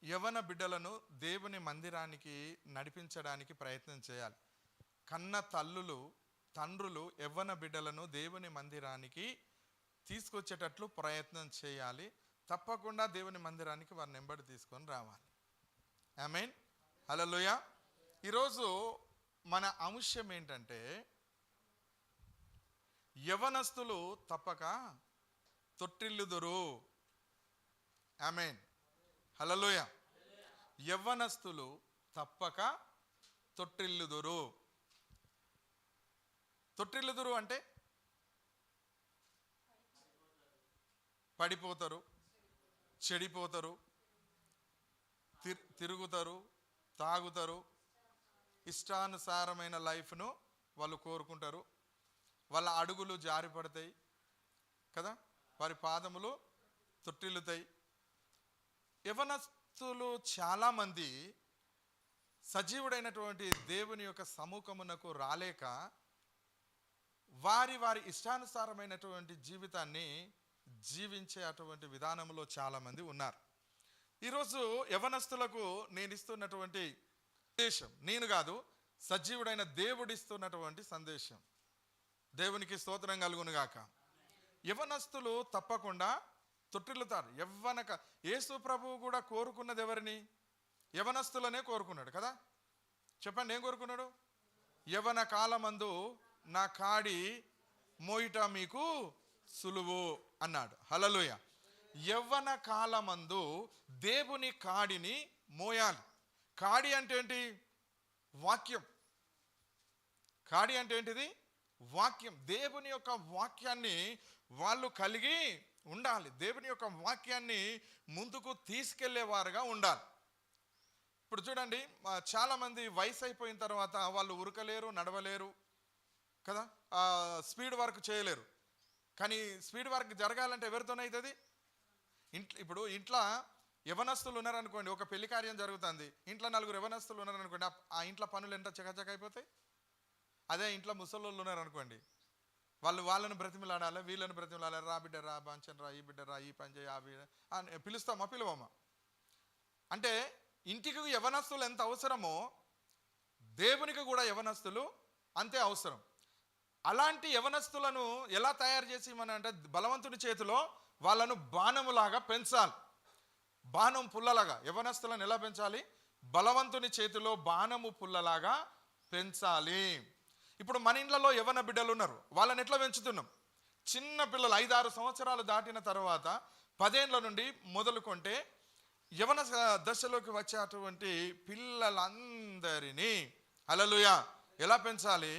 యవన బిడ్డలను దేవుని మందిరానికి నడిపించడానికి ప్రయత్నం చేయాలి. కన్న తండ్రులు యవ్వన బిడ్డలను దేవుని మందిరానికి తీసుకొచ్చేటట్లు ప్రయత్నం చేయాలి. తప్పకుండా దేవుని మందిరానికి వారిని వెంబడి తీసుకొని రావాలి. ఆమేన్, హల్లెలూయా. ఈరోజు మన అంశం ఏంటంటే, యవనస్తులు తప్పక తొట్టిల్లుదురు. ఆమేన్, హల్లెలూయా. యవ్వనస్తులు తప్పక తొట్టిల్లుదురు. తొట్టిల్లుదురు అంటే పడిపోతారు, చెడిపోతారు, తిరుగుతారు, తాగుతారు, ఇష్టానుసారమైన లైఫ్ను వాళ్ళు కోరుకుంటారు. వాళ్ళ అడుగులు జారిపడతాయి కదా, వారి పాదములు తొట్టిల్లుతాయి. యవనస్తులు చాలామంది సజీవుడైనటువంటి దేవుని యొక్క సముఖమునకు రాలేక వారి ఇష్టానుసారమైనటువంటి జీవితాన్ని జీవించే అటువంటి విధానంలో చాలామంది ఉన్నారు. ఈరోజు యవనస్తులకు నేను ఇస్తున్నటువంటి సందేశం, నేను కాదు, సజీవుడైన దేవుడిస్తున్నటువంటి సందేశం. దేవునికి స్తోత్రం కలుగును గాక. యవనస్తులు తప్పకుండా తొట్టిల్లుతారు. యేసు ప్రభువు కూడా కోరుకున్నది ఎవరిని? యవనస్తులనే కోరుకున్నాడు కదా. చెప్పండి, ఏం కోరుకున్నాడు? యవన కాలమందు నా కాడి మోయిట మీకు సులువు అన్నాడు. హల్లెలూయా. యవ్వన కాలమందు దేవుని కాడిని మోయాలి. కాడి అంటే ఏంటి? వాక్యం. కాడి అంటే ఏంటిది? వాక్యం. దేవుని యొక్క వాక్యాన్ని వాళ్ళు కలిగి ఉండాలి. దేవుని యొక్క వాక్యాన్ని ముందుకు తీసుకెళ్లేవారుగా ఉండాలి. ఇప్పుడు చూడండి, చాలామంది వయసు అయిపోయిన తర్వాత వాళ్ళు ఉరకలేరు, నడవలేరు కదా, స్పీడ్ వర్క్ చేయలేరు. కానీ స్పీడ్ వర్క్ జరగాలంటే ఎవరితోనవుతుంది? ఇప్పుడు ఇంట్లో యవనస్తులు ఉన్నారనుకోండి, ఒక పెళ్లి కార్యం జరుగుతుంది, ఇంట్లో 4 యవనస్తులు ఉన్నారనుకోండి, ఆ ఇంట్లో పనులు ఎంత చకచక అయిపోతాయి. అదే ఇంట్లో ముసలోళ్ళు ఉన్నారనుకోండి, వాళ్ళని బ్రతిమలాడాలి, వీళ్ళని బ్రతిమలాడాలి. రా బిడ్డ రా, బాంచన్ రా, ఈ బిడ్డ రా, ఈ పని చేయి, ఆ బిడ్డ పిలుస్తామా, పిలువమ్మా. అంటే ఇంటికి యవనస్తులు ఎంత అవసరమో దేవునికి కూడా యవనస్తులు అంతే అవసరం. అలాంటి యవనస్తులను ఎలా తయారు చేసి అంటే బలవంతుడి చేతిలో వాళ్ళను బాణములాగా పెంచాలి. బాణం పుల్లలాగా యవనస్తులను ఎలా పెంచాలి? బలవంతుని చేతిలో బాణము పుల్లలాగా పెంచాలి. ఇప్పుడు మన ఇండ్లలో యవన బిడ్డలు ఉన్నారు, వాళ్ళని ఎట్లా పెంచుతున్నాం? చిన్న పిల్లలు 5-6 సంవత్సరాలు దాటిన తర్వాత 10 ఏళ్ల నుండి మొదలుకుంటే యవన దశలోకి వచ్చేటువంటి పిల్లలందరినీ హల్లెలూయా ఎలా పెంచాలి?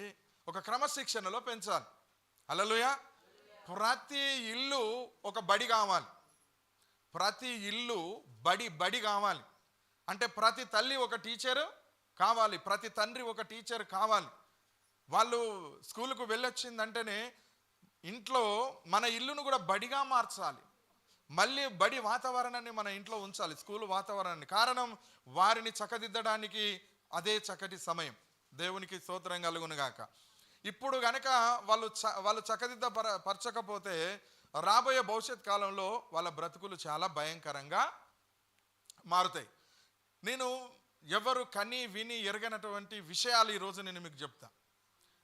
ఒక క్రమశిక్షణలో పెంచాలి. హల్లెలూయా. ప్రతి ఇల్లు ఒక బడి కావాలి. ప్రతి ఇల్లు బడి కావాలి. అంటే ప్రతి తల్లి ఒక టీచరు కావాలి, ప్రతి తండ్రి ఒక టీచర్ కావాలి. వాళ్ళు స్కూలుకు వెళ్ళొచ్చిందంటేనే ఇంట్లో మన ఇల్లును కూడా బడిగా మార్చాలి. మళ్ళీ బడి వాతావరణాన్ని మన ఇంట్లో ఉంచాలి, స్కూలు వాతావరణాన్ని. కారణం, వారిని చక్కదిద్దడానికి అదే చక్కటి సమయం. దేవునికి స్తోత్రం కలుగును గాక. ఇప్పుడు గనక వాళ్ళు చక్కదిద్ద పరచకపోతే రాబోయే భవిష్యత్ కాలంలో వాళ్ళ బ్రతుకులు చాలా భయంకరంగా మారుతాయి. నేను ఎవరు కని విని ఎరగనటువంటి విషయాలు ఈరోజు నేను మీకు చెప్తా.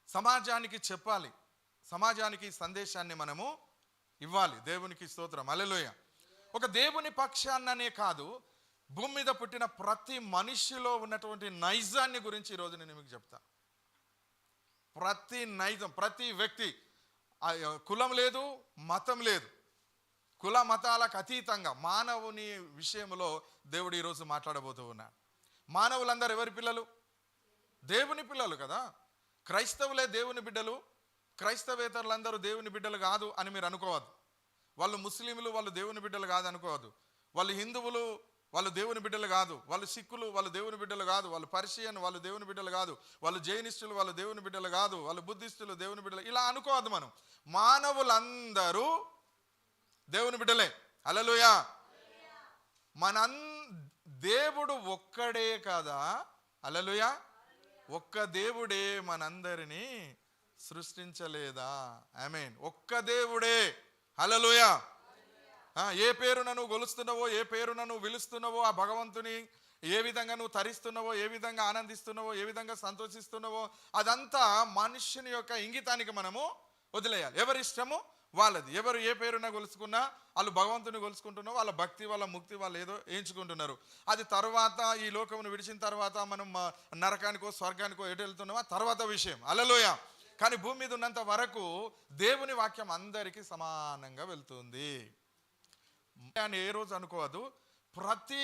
సమాజానికి చెప్పాలి, సమాజానికి సందేశాన్ని మనము ఇవ్వాలి. దేవునికి స్తోత్రం, హల్లెలూయా. ఒక దేవుని పక్షాన్ననే కాదు, భూమి మీద పుట్టిన ప్రతి మనిషిలో ఉన్నటువంటి నైజాన్ని గురించి ఈరోజు నేను మీకు చెప్తా. ప్రతి నైజం, ప్రతి వ్యక్తి, కులం లేదు, మతం లేదు, కుల మతాలకు అతీతంగా మానవుని విషయంలో దేవుడు ఈరోజు మాట్లాడబోతూ ఉన్నాడు. మానవులందరూ ఎవరి పిల్లలు? దేవుని పిల్లలు కదా. క్రైస్తవులే దేవుని బిడ్డలు, క్రైస్తవేతరులందరూ దేవుని బిడ్డలు కాదు అని మీరు అనుకోవద్దు. వాళ్ళు ముస్లింలు, వాళ్ళు దేవుని బిడ్డలు కాదు అనుకోవద్దు. వాళ్ళు హిందువులు, వాళ్ళు దేవుని బిడ్డలు కాదు. వాళ్ళు సిక్కులు, వాళ్ళు దేవుని బిడ్డలు కాదు. వాళ్ళు పర్షియన్, వాళ్ళు దేవుని బిడ్డలు కాదు. వాళ్ళు జైనిస్టులు, వాళ్ళు దేవుని బిడ్డలు కాదు. వాళ్ళు బుద్ధిస్టులు, దేవుని బిడ్డలు, ఇలా అనుకోవద్దు. మనం మానవులందరూ దేవుని బిడ్డలే. హల్లెలూయా. దేవుడు ఒక్కడే కదా. హల్లెలూయా. ఒక్క దేవుడే మనందరినీ సృష్టించలేదా? ఆమేన్. ఒక్క దేవుడే. హల్లెలూయా. ఏ పేరున నువ్వు గొలుస్తున్నావో, ఏ పేరున నువ్వు పిలుస్తున్నావో, ఆ భగవంతుని ఏ విధంగా నువ్వు తరిస్తున్నావో, ఏ విధంగా ఆనందిస్తున్నావో, ఏ విధంగా సంతోషిస్తున్నావో, అదంతా మనుష్యుని యొక్క ఇంగితానికి మనము వదిలేయాలి. ఎవరి ఇష్టము వాళ్ళది. ఎవరు ఏ పేరున గొలుసుకున్నా వాళ్ళు భగవంతుని గొలుసుకుంటున్నారో వాళ్ళ భక్తి, వాళ్ళ ముక్తి వాళ్ళు ఏదో ఎంచుకుంటున్నారు. అది తర్వాత ఈ లోకమును విడిచిన తర్వాత మనం నరకానికో స్వర్గానికో ఎటు వెళ్తున్నామో తర్వాత విషయం. హల్లెలూయా. కానీ భూమి మీద ఉన్నంత వరకు దేవుని వాక్యం అందరికీ సమానంగా వెళ్తుంది అని ఏ రోజు అనుకోవద్దు. ప్రతి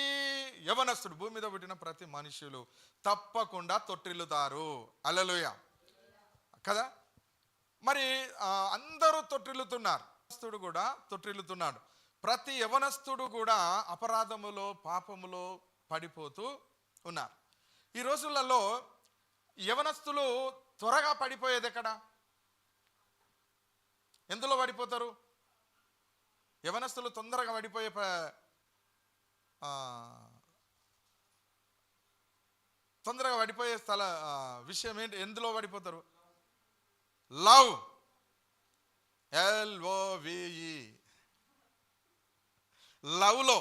యవనస్తుడు, భూమి మీద పుట్టిన ప్రతి మనుషులు తప్పకుండా తొట్టిల్లుతారు. హల్లెలూయా కదా. మరి అందరూ తొట్టిల్లుతున్నారు, యవనస్తుడు కూడా తొట్టిల్లుతున్నాడు. ప్రతి యవనస్తుడు కూడా అపరాధములో పాపములో పడిపోతూ ఉన్నారు. ఈ రోజులలో యవనస్తులు త్వరగా పడిపోయేది ఎక్కడ? ఎందులో పడిపోతారు? యవనస్తులు తొందరగా పడిపోయే విషయం ఏంటి? ఎందులో పడిపోతారు? లవ్. LOVE. లవ్లో.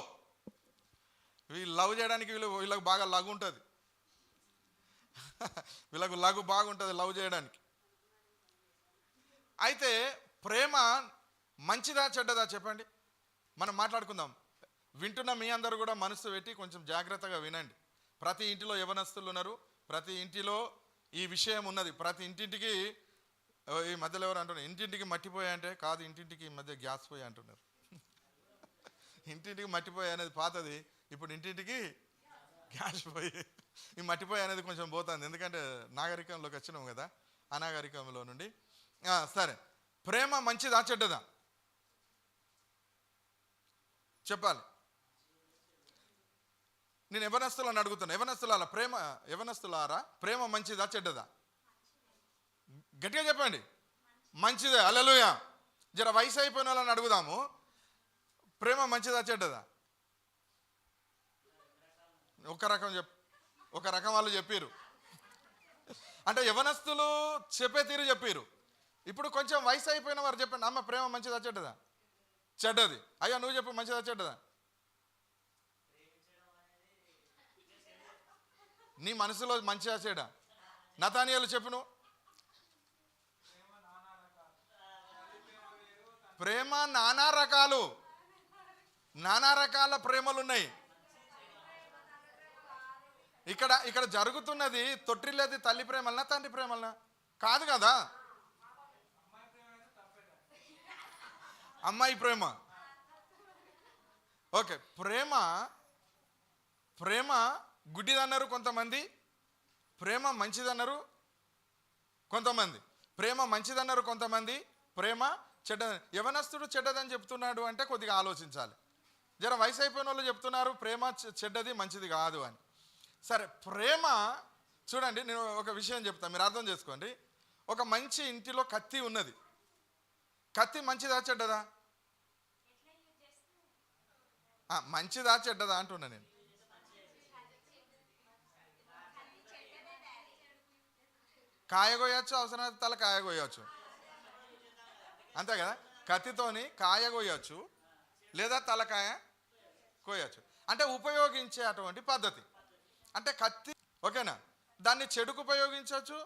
వీళ్ళు లవ్ చేయడానికి వీళ్ళకు బాగా లఘు ఉంటుంది. వీళ్ళకు లఘు బాగుంటుంది లవ్ చేయడానికి. అయితే ప్రేమ మంచిదా చెడ్డదా చెప్పండి, మనం మాట్లాడుకుందాం. వింటున్న మీ అందరూ కూడా మనసు పెట్టి కొంచెం జాగ్రత్తగా వినండి. ప్రతి ఇంటిలో యవనస్తులు ఉన్నారు, ప్రతి ఇంటిలో ఈ విషయం ఉన్నది. ప్రతి ఇంటింటికి ఈ మధ్యలో ఎవరు అంటున్నారు ఇంటింటికి మట్టిపోయా అంటే, కాదు, ఇంటింటికి ఈ మధ్య గ్యాస్ పోయి అంటున్నారు. ఇంటింటికి మట్టిపోయా అనేది పాతది, ఇప్పుడు ఇంటింటికి గ్యాస్ పోయి. ఈ మట్టిపోయి అనేది కొంచెం పోతుంది, ఎందుకంటే నాగరికంలోకి వచ్చినాం కదా, అనాగరికంలో నుండి. సరే, ప్రేమ మంచిదా చెడ్డదా చెప్పాలి. నేను యవనస్తులను అడుగుతున్నా, యవనస్తులారా ప్రేమ మంచిదా చెడ్డదా? గట్టిగా చెప్పండి. మంచిదే. హల్లెలూయా. జర వయసు అయిపోయిన వాళ్ళని అడుగుదాము, ప్రేమ మంచిదా చెడ్డదా? ఒక రకం వాళ్ళు చెప్పారు, అంటే యవనస్తులు చెప్పే తీరు చెప్పారు. ఇప్పుడు కొంచెం వయసు అయిపోయిన వారు చెప్పండి, అమ్మ ప్రేమ మంచిదా చెడ్డదా? చెడ్డది. అయ్యా నువ్వు చెప్పు, మంచిదా చెడ్డదా? నీ మనసులో మంచిదా చెడ్డా? నతానియేలు చెప్పు నువ్వు. ప్రేమ నానా రకాలు, నానా రకాల ప్రేమలు ఉన్నాయి. ఇక్కడ జరుగుతున్నది తొట్టిల్లేది తల్లి ప్రేమలనా తండ్రి ప్రేమలనా? కాదు కదా, అమ్మాయి ప్రేమ. ఓకే, ప్రేమ గుడ్డిదన్నారు కొంతమంది, ప్రేమ మంచిదన్నారు కొంతమంది, ప్రేమ మంచిదన్నారు కొంతమంది, ప్రేమ చెడ్డ. యవనస్తుడు చెడ్డదని చెప్తున్నాడు అంటే కొద్దిగా ఆలోచించాలి. జర వయసు అయిపోయిన వాళ్ళు చెప్తున్నారు ప్రేమ చెడ్డది మంచిది కాదు అని. సరే, ప్రేమ చూడండి, నేను ఒక విషయం చెప్తాను, మీరు అర్థం చేసుకోండి. ఒక మంచి ఇంటిలో కత్తి ఉన్నది, కత్తి మంచిదా చెడ్డదా? మంచిదా చెడ్డదా అంటున్నా నేను. కాయగొయ్యచ్చు, అవసరమైతే తల కాయగొయ్యచ్చు, అంతే కదా. కత్తితోని కాయగొయ్యచ్చు లేదా తలకాయ కోయచ్చు, అంటే ఉపయోగించే అటువంటి పద్ధతి. అంటే కత్తి ఓకేనా, దాన్ని చెడుకు ఉపయోగించవచ్చు,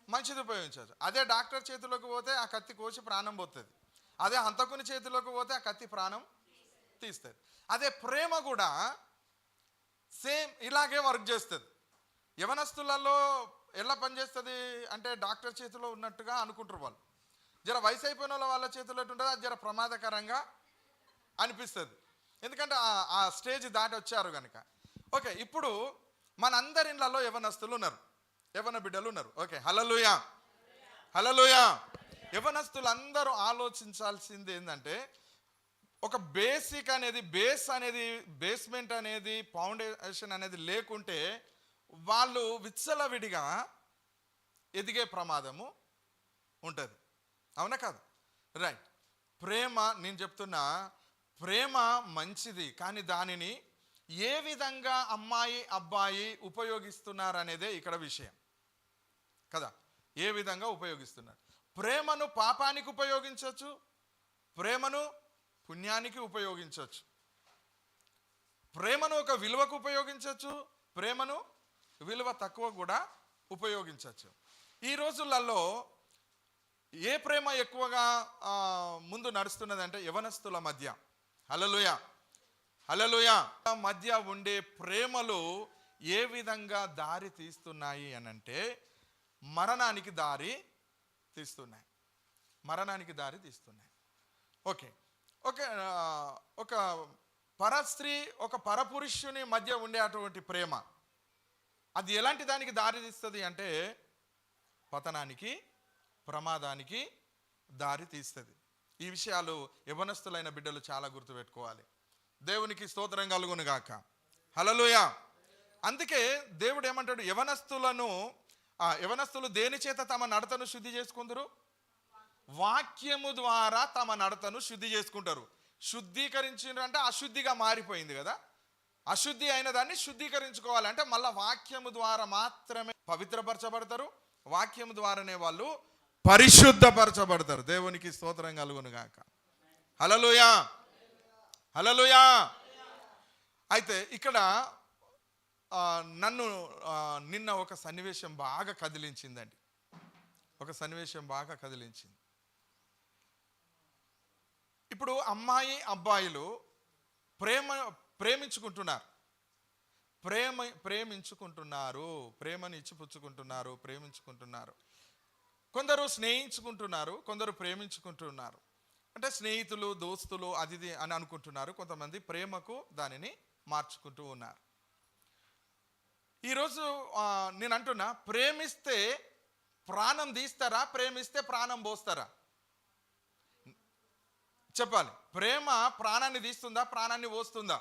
మంచిది ఉపయోగించవచ్చు. అదే డాక్టర్ చేతిలోకి పోతే ఆ కత్తి కోసి ప్రాణం పోతుంది, అదే హంతకుని చేతిలోకి పోతే ఆ కత్తి ప్రాణం తీస్తుంది. అదే ప్రేమ కూడా సేమ్ ఇలాగే వర్క్ చేస్తుంది. యవనస్తులలో ఎలా పనిచేస్తుంది అంటే డాక్టర్ చేతిలో ఉన్నట్టుగా అనుకుంటారు వాళ్ళు. జర వయసు అయిపోయిన వాళ్ళ చేతిలో ఉంటుంది, అది జర ప్రమాదకరంగా అనిపిస్తుంది, ఎందుకంటే ఆ స్టేజ్ దాటి వచ్చారు కనుక. ఓకే, ఇప్పుడు మనందరి ఇళ్ళలో యవనస్తులు ఉన్నారు, యవన బిడ్డలు ఉన్నారు. ఓకే, హల్లెలూయా హల్లెలూయా. యవనస్తులు అందరూ ఆలోచించాల్సింది ఏంటంటే, ఒక బేస్మెంట్ అనేది ఫౌండేషన్ అనేది లేకుంటే వాళ్ళు విచ్చలవిడిగా ఎదిగే ప్రమాదము ఉంటుంది. అవునా కాదు? రైట్. ప్రేమ, నేను చెప్తున్నా, ప్రేమ మంచిది, కానీ దానిని ఏ విధంగా అమ్మాయి అబ్బాయి ఉపయోగిస్తున్నారనేదే ఇక్కడ విషయం కదా. ఏ విధంగా ఉపయోగిస్తున్నారు? ప్రేమను పాపానికి ఉపయోగించవచ్చు, ప్రేమను పుణ్యానికి ఉపయోగించవచ్చు, ప్రేమను ఒక విలువకు ఉపయోగించవచ్చు, ప్రేమను విలువ తక్కువ కూడా ఉపయోగించవచ్చు. ఈ రోజులలో ఏ ప్రేమ ఎక్కువగా ముందు నడుస్తున్నదంటే యవనస్తుల మధ్య. హల్లెలూయా, హల్లెలూయా. మధ్య ఉండే ప్రేమలు ఏ విధంగా దారి తీస్తున్నాయి అనంటే మరణానికి దారి తీస్తున్నాయి, మరణానికి దారి తీస్తున్నాయి. ఓకే, ఒక పరస్త్రీ ఒక పరపురుషుని మధ్య ఉండే అటువంటి ప్రేమ అది ఎలాంటి దానికి దారి తీస్తుంది అంటే పతనానికి, ప్రమాదానికి దారి తీస్తుంది. ఈ విషయాలు యవనస్తులైన బిడ్డలు చాలా గుర్తుపెట్టుకోవాలి. దేవునికి స్తోత్రం కలుగును గాక. హల్లెలూయా. అందుకే దేవుడు ఏమంటాడు, యవనస్తులు దేని చేత తమ నడతను శుద్ధి చేసుకుందరు? వాక్యము ద్వారా తమ నడతను శుద్ధి చేసుకుంటారు. శుద్ధీకరించారు అంటే అశుద్ధిగా మారిపోయింది కదా, అశుద్ధి అయిన దాన్ని శుద్ధీకరించుకోవాలంటే మళ్ళీ వాక్యము ద్వారా మాత్రమే పవిత్రపరచబడతారు, వాక్యము ద్వారానే వాళ్ళు పరిశుద్ధపరచబడతారు. దేవునికి స్తోత్రం కలుగును గాక. హల్లెలూయా, హల్లెలూయా. అయితే ఇక్కడ నన్ను నిన్న ఒక సన్నివేశం బాగా కదిలించిందండి, ఒక సన్నివేశం బాగా కదిలించింది. ఇప్పుడు అమ్మాయి అబ్బాయిలు ప్రేమించుకుంటున్నారు, ప్రేమని ఇచ్చిపుచ్చుకుంటున్నారు, ప్రేమించుకుంటున్నారు. కొందరు స్నేహించుకుంటున్నారు, కొందరు ప్రేమించుకుంటున్నారు. అంటే స్నేహితులు, దోస్తులు అది అని అనుకుంటున్నారు. కొంతమంది ప్రేమకు దానిని మార్చుకుంటూ ఉన్నారు. ఈరోజు నేను అంటున్నా, ప్రేమిస్తే ప్రాణం తీస్తారా, ప్రేమిస్తే ప్రాణం పోస్తారా? చెప్పాలి. ప్రేమ ప్రాణాన్ని తీస్తుందా, ప్రాణాన్ని పోస్తుందా?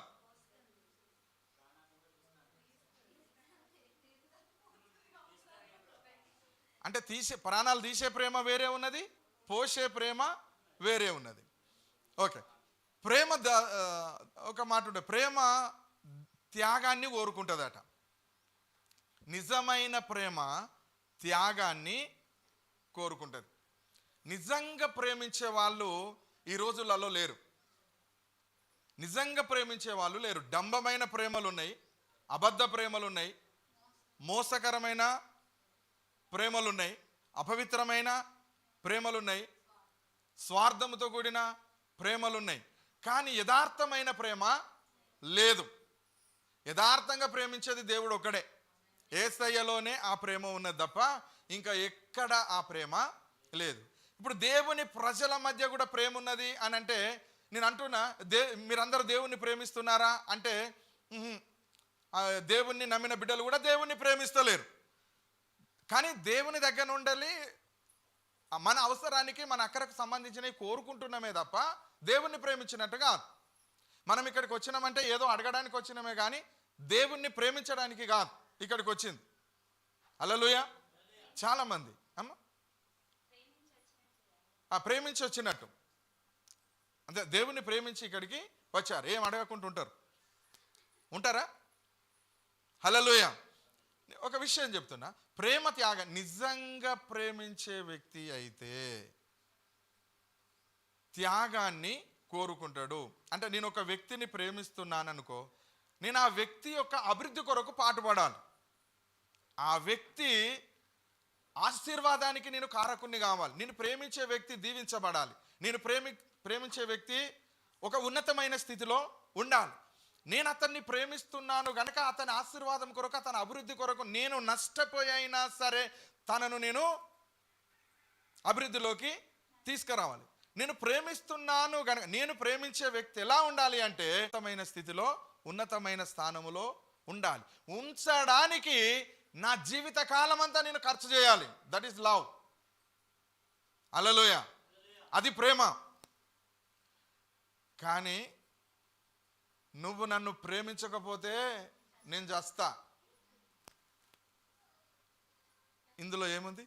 అంటే ప్రాణాలు తీసే ప్రేమ వేరే ఉన్నది, పోసే ప్రేమ వేరే ఉన్నది. ఓకే, ప్రేమ ఒక మాట ఉంటే ప్రేమ త్యాగాన్ని కోరుకుంటుందట. నిజమైన ప్రేమ త్యాగాన్ని కోరుకుంటుంది. నిజంగా ప్రేమించే వాళ్ళు ఈ రోజులలో లేరు, నిజంగా ప్రేమించే వాళ్ళు లేరు. డంబమైన ప్రేమలు ఉన్నాయి, అబద్ధ ప్రేమలు ఉన్నాయి, మోసకరమైన ప్రేమలున్నాయి, అపవిత్రమైన ప్రేమలున్నాయి, స్వార్థముతో కూడిన ప్రేమలున్నాయి. కానీ యథార్థమైన ప్రేమ లేదు. యథార్థంగా ప్రేమించేది దేవుడు ఒక్కడే. యేసయ్యలోనే ఆ ప్రేమ ఉన్నది తప్ప ఇంకా ఎక్కడ ఆ ప్రేమ లేదు. ఇప్పుడు దేవుని ప్రజల మధ్య కూడా ప్రేమ ఉన్నది అని అంటే నేను అంటున్నా, మీరందరూ దేవుణ్ణి ప్రేమిస్తున్నారా అంటే దేవుణ్ణి నమ్మిన బిడ్డలు కూడా దేవుణ్ణి ప్రేమిస్తలేరు. కానీ దేవుని దగ్గర నుండి మన అవసరానికి, మన అక్కరకు సంబంధించినవి కోరుకుంటున్నామే తప్ప దేవుణ్ణి ప్రేమించినట్టుగా. మనం ఇక్కడికి వచ్చినామంటే ఏదో అడగడానికి వచ్చినామే కానీ దేవుణ్ణి ప్రేమించడానికి కాదు ఇక్కడికి వచ్చింది. హల్లెలూయా. చాలామంది ప్రేమించి వచ్చినట్టు, అంటే దేవుణ్ణి ప్రేమించి ఇక్కడికి వచ్చారు, ఏం అడగకుండా ఉంటారా? హల్లెలూయా. ఒక విషయం చెప్తున్నా, ప్రేమ త్యాగం. నిజంగా ప్రేమించే వ్యక్తి అయితే త్యాగాన్ని కోరుకుంటాడు. అంటే నేను ఒక వ్యక్తిని ప్రేమిస్తున్నాను అనుకో, నేను ఆ వ్యక్తి యొక్క అభివృద్ధి కొరకు పాటుపడాలి, ఆ వ్యక్తి ఆశీర్వాదానికి నేను కారకుణ్ణి కావాలి, నేను ప్రేమించే వ్యక్తి దీవించబడాలి, నేను ప్రేమించే వ్యక్తి ఒక ఉన్నతమైన స్థితిలో ఉండాలి. నేను అతన్ని ప్రేమిస్తున్నాను కనుక అతని ఆశీర్వాదం కొరకు, అతని అభివృద్ధి కొరకు నేను నష్టపోయినా సరే తనను నేను అభివృద్ధిలోకి తీసుకురావాలి. నేను ప్రేమిస్తున్నాను కనుక, నేను ప్రేమించే వ్యక్తి ఎలా ఉండాలి అంటే ఉన్నతమైన స్థితిలో, ఉన్నతమైన స్థానములో ఉండాలి. ఉంచడానికి నా జీవిత కాలం అంతా నేను ఖర్చు చేయాలి. That is love. హల్లెలూయా. అది ప్రేమ. కానీ నువ్వు నన్ను ప్రేమించకపోతే నేను చేస్తా, ఇందులో ఏముంది?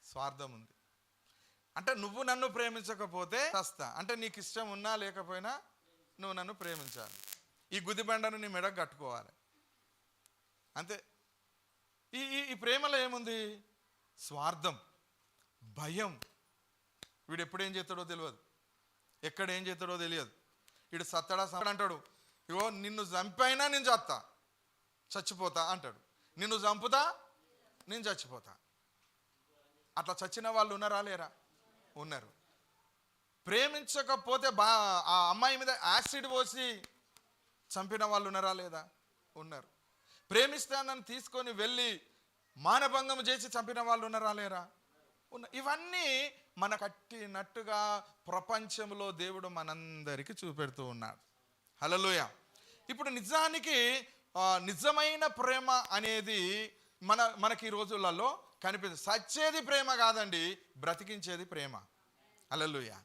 స్వార్థం ఉంది. అంటే నువ్వు నన్ను ప్రేమించకపోతే చేస్తా అంటే నీకు ఇష్టం ఉన్నా లేకపోయినా నువ్వు నన్ను ప్రేమించాలి, ఈ గుదిబండను నీ మెడకు కట్టుకోవాలి, అంతే. ఈ ప్రేమలో ఏముంది? స్వార్థం, భయం. వీడు ఎప్పుడు ఏం చేస్తాడో తెలియదు, ఎక్కడ ఏం చేస్తాడో తెలియదు. ఇడు సత్తడా అంటాడు, ఇగో నిన్ను చంపైనా నేను చచ్చిపోతా అంటాడు. నిన్ను చంపుతా నేను చచ్చిపోతా. అట్లా చచ్చిన వాళ్ళు ఉన్నారా లేరా? ఉన్నారు. ప్రేమించకపోతే ఆ అమ్మాయి మీద యాసిడ్ పోసి చంపిన వాళ్ళు ఉన్నారా లేదా? ఉన్నారు. ప్రేమిస్తానని తీసుకొని వెళ్ళి మానభంగం చేసి చంపిన వాళ్ళు ఉన్నారా లేరా? ఇవన్నీ మన కట్టినట్టుగా ప్రపంచంలో దేవుడు మనందరికీ చూపెడుతూ ఉన్నాడు. హల్లెలూయా. ఇప్పుడు నిజానికి నిజమైన ప్రేమ అనేది మనకి ఈ రోజులలో కనిపిస్తుంది. సచ్చేది ప్రేమ కాదండి, బ్రతికించేది ప్రేమ. హల్లెలూయా.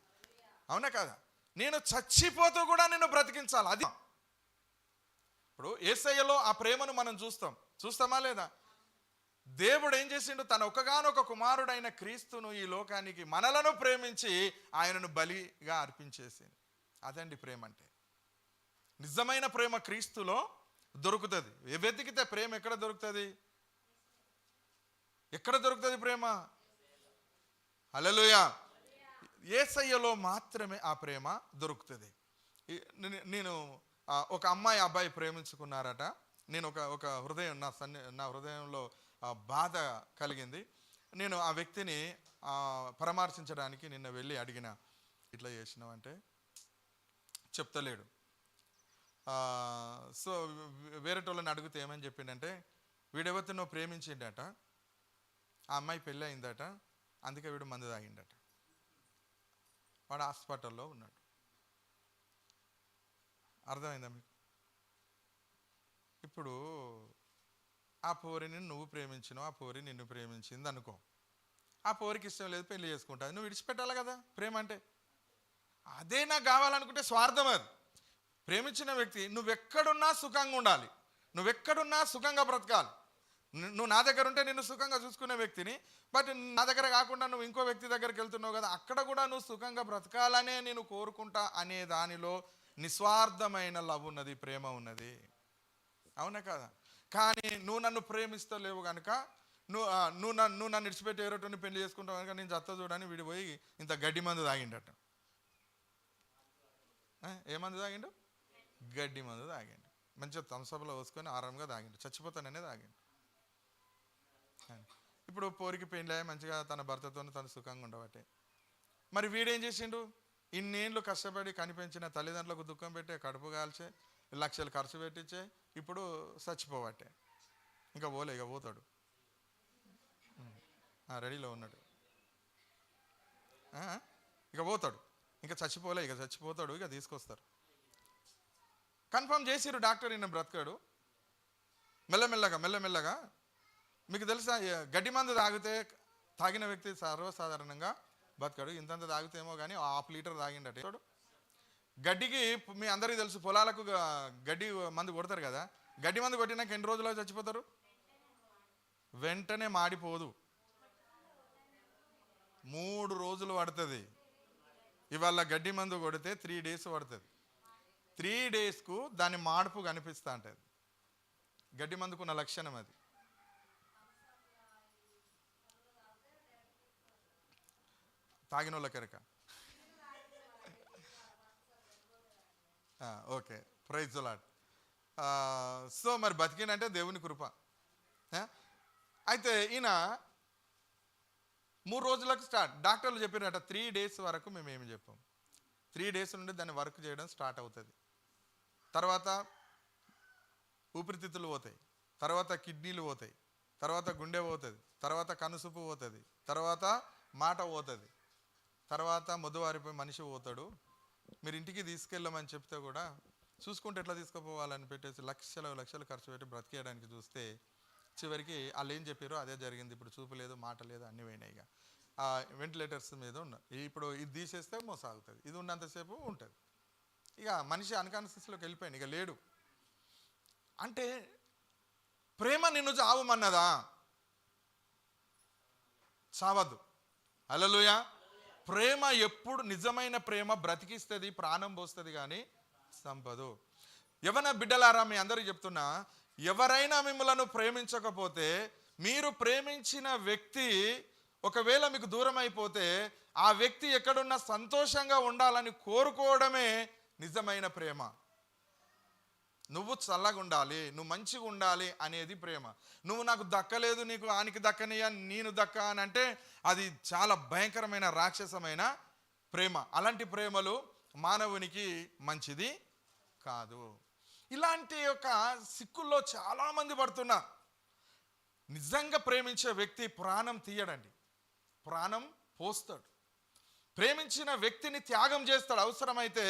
అవునా కదా? నేను చచ్చిపోతూ కూడా నిన్ను బ్రతికించాలి. అది ఇప్పుడు యేసయ్యలో ఆ ప్రేమను మనం చూస్తామా లేదా? దేవుడు ఏం చేసిండు? తన ఒక్కగానొక కుమారుడైన క్రీస్తును ఈ లోకానికి మనలను ప్రేమించి ఆయనను బలిగా అర్పించేసింది. అదండి ప్రేమ అంటే. నిజమైన ప్రేమ క్రీస్తులో దొరుకుతుంది. వెతికితే ప్రేమ ఎక్కడ దొరుకుతుంది? ఎక్కడ దొరుకుతుంది ప్రేమ? హల్లెలూయా. యేసయ్యలో మాత్రమే ఆ ప్రేమ దొరుకుతుంది. నేను ఒక అమ్మాయి అబ్బాయి ప్రేమించుకున్నారట. నేను ఒక హృదయం నా హృదయంలో బాధ కలిగింది. నేను ఆ వ్యక్తిని పరామర్శించడానికి నిన్న వెళ్ళి అడిగిన, ఇట్లా చేసినావంటే చెప్తలేడు. సో వేరేటోళ్ళని అడిగితే ఏమని చెప్పిండంటే, వీడెవరినో ప్రేమించిండట, ఆ అమ్మాయి పెళ్ళి అయిందట, అందుకే వీడు మందు తాగిండట, వాడు హాస్పిటల్లో ఉన్నాడు. అర్థమైందా మీకు? ఇప్పుడు ఆ పోరిని నువ్వు ప్రేమించినావు, ఆ పోరి నిన్ను ప్రేమించింది అనుకో. ఆ పోరికి ఇష్టం లేదు, పెళ్లి చేసుకుంటుంది. నువ్వు విడిచిపెట్టాలి కదా ప్రేమ అంటే. అదే నాకు కావాలనుకుంటే స్వార్థం అది. ప్రేమించిన వ్యక్తి నువ్వెక్కడున్నా సుఖంగా ఉండాలి, నువ్వెక్కడున్నా సుఖంగా బ్రతకాలి. నువ్వు నా దగ్గర ఉంటే నిన్ను సుఖంగా చూసుకునే వ్యక్తిని, బట్ నా దగ్గర కాకుండా నువ్వు ఇంకో వ్యక్తి దగ్గరికి వెళ్తున్నావు కదా, అక్కడ కూడా నువ్వు సుఖంగా బ్రతకాలనే నేను కోరుకుంటా అనే దానిలో నిస్వార్థమైన లవ్ ఉన్నది, ప్రేమ ఉన్నది. అవునా కదా? కానీ నువ్వు నన్ను ప్రేమిస్తలేవు కనుక నువ్వు నన్ను విడిచిపెట్టి ఎవరోటోని పెళ్లి చేసుకుంటావు కనుక నేను చత్త చూడని విడిపోయి ఇంత గడ్డి మందు తాగిండట. ఏ మందు తాగిండు? గడ్డి మందు తాగిండు. మంచిగా థమ్సప్లో పోసుకొని ఆరాంగా తాగిండు. చచ్చిపోతాననే తాగిండు. ఇప్పుడు పోరికి పెళ్ళి మంచిగా తన భర్తతో తను సుఖంగా ఉండబట్టే. మరి వీడేం చేసిండు? ఇన్నేళ్ళు కష్టపడి కనిపించిన తల్లిదండ్రులకు దుఃఖం పెట్టే, కడుపు కాల్చే, లక్షలు ఖర్చు పెట్టించే, ఇప్పుడు చచ్చిపోవట్టే. ఇంకా పోతాడు, రెడీలో ఉన్నాడు, ఇక పోతాడు, ఇంకా చచ్చిపోతాడు, ఇక తీసుకొస్తారు. కన్ఫర్మ్ చేసిరు డాక్టర్, ఈయన బ్రతకాడు. మెల్లమెల్లగా మీకు తెలుసా, గడ్డి మందు తాగిన వ్యక్తి సర్వసాధారణంగా బతకాడు. ఇంతంత తాగితేమో కానీ 1/2 లీటర్ తాగిండట. గడ్డికి మీ అందరికీ తెలుసు, పొలాలకు గడ్డి మందు కొడతారు కదా. గడ్డి మందు కొట్టినాక ఎన్ని రోజుల్లో చచ్చిపోతారు? వెంటనే మాడిపోదు, 3 రోజులు పడుతుంది. ఇవాళ గడ్డి మందు కొడితే 3 days పడుతుంది. 3 daysకు దాని మాడుపు కనిపిస్తూ ఉంటుంది. గడ్డి మందుకున్న లక్షణం అది. తాగిన వాళ్ళకెరక. Okay, praise the lord. So మరి బతికినంటే దేవుని కృప. అయితే ఈయన 3 రోజులకు డాక్టర్లు చెప్పినట్ట 3 days వరకు మేము ఏమి చెప్పాం. 3 days నుండి దాన్ని వర్క్ చేయడం స్టార్ట్ అవుతుంది. తర్వాత ఊపిరితిత్తులు పోతాయి, తర్వాత కిడ్నీలు పోతాయి, తర్వాత గుండె పోతుంది, తర్వాత కనుసూపు పోతుంది, తర్వాత మాట పోతుంది, తర్వాత మొద్దువారిపోయి మనిషి పోతాడు. మీరు ఇంటికి తీసుకెళ్ళమని చెప్తే కూడా చూసుకుంటే ఎట్లా తీసుకుపోవాలని పెట్టేసి లక్షలు ఖర్చు పెట్టి బ్రతికేయడానికి చూస్తే చివరికి వాళ్ళు ఏం చెప్పారో అదే జరిగింది. ఇప్పుడు చూపు లేదు, మాట లేదు, అన్నీ పోయినాయి. ఇక వెంటిలేటర్స్ మీద ఉన్నారు. ఇప్పుడు ఇది తీసేస్తే మోసాగుతుంది, ఇది ఉన్నంతసేపు ఉంటుంది. ఇక మనిషి అన్కాన్షియస్లోకి వెళ్ళిపోయింది, ఇక లేడు. అంటే ప్రేమ నిన్ను చావమన్నదా? చావద్దు. హల్లెలూయా. ప్రేమ ఎప్పుడు, నిజమైన ప్రేమ బ్రతికిస్తుంది, ప్రాణం పోస్తుంది, కానీ సంపదు. యవ్వన బిడ్డలారా, మీ అందరికీ చెప్తున్నా, ఎవరైనా మిమ్మలను ప్రేమించకపోతే మీరు ప్రేమించిన వ్యక్తి ఒకవేళ మీకు దూరం అయిపోతే ఆ వ్యక్తి ఎక్కడున్నా సంతోషంగా ఉండాలని కోరుకోవడమే నిజమైన ప్రేమ. నువ్వు చల్లగా ఉండాలి, నువ్వు మంచిగా ఉండాలి అనేది ప్రేమ. నువ్వు నాకు దక్కలేదు, నీకు ఆనికి దక్కనియా, నేను దక్క అని అంటే అది చాలా భయంకరమైన రాక్షసమైన ప్రేమ. అలాంటి ప్రేమలు మానవునికి మంచిది కాదు. ఇలాంటి యొక్క సిక్కుల్లో చాలామంది పడుతున్నారు. నిజంగా ప్రేమించే వ్యక్తి ప్రాణం తీయడండి, ప్రాణం పోస్తాడు. ప్రేమించిన వ్యక్తిని త్యాగం చేస్తాడు. అవసరమైతే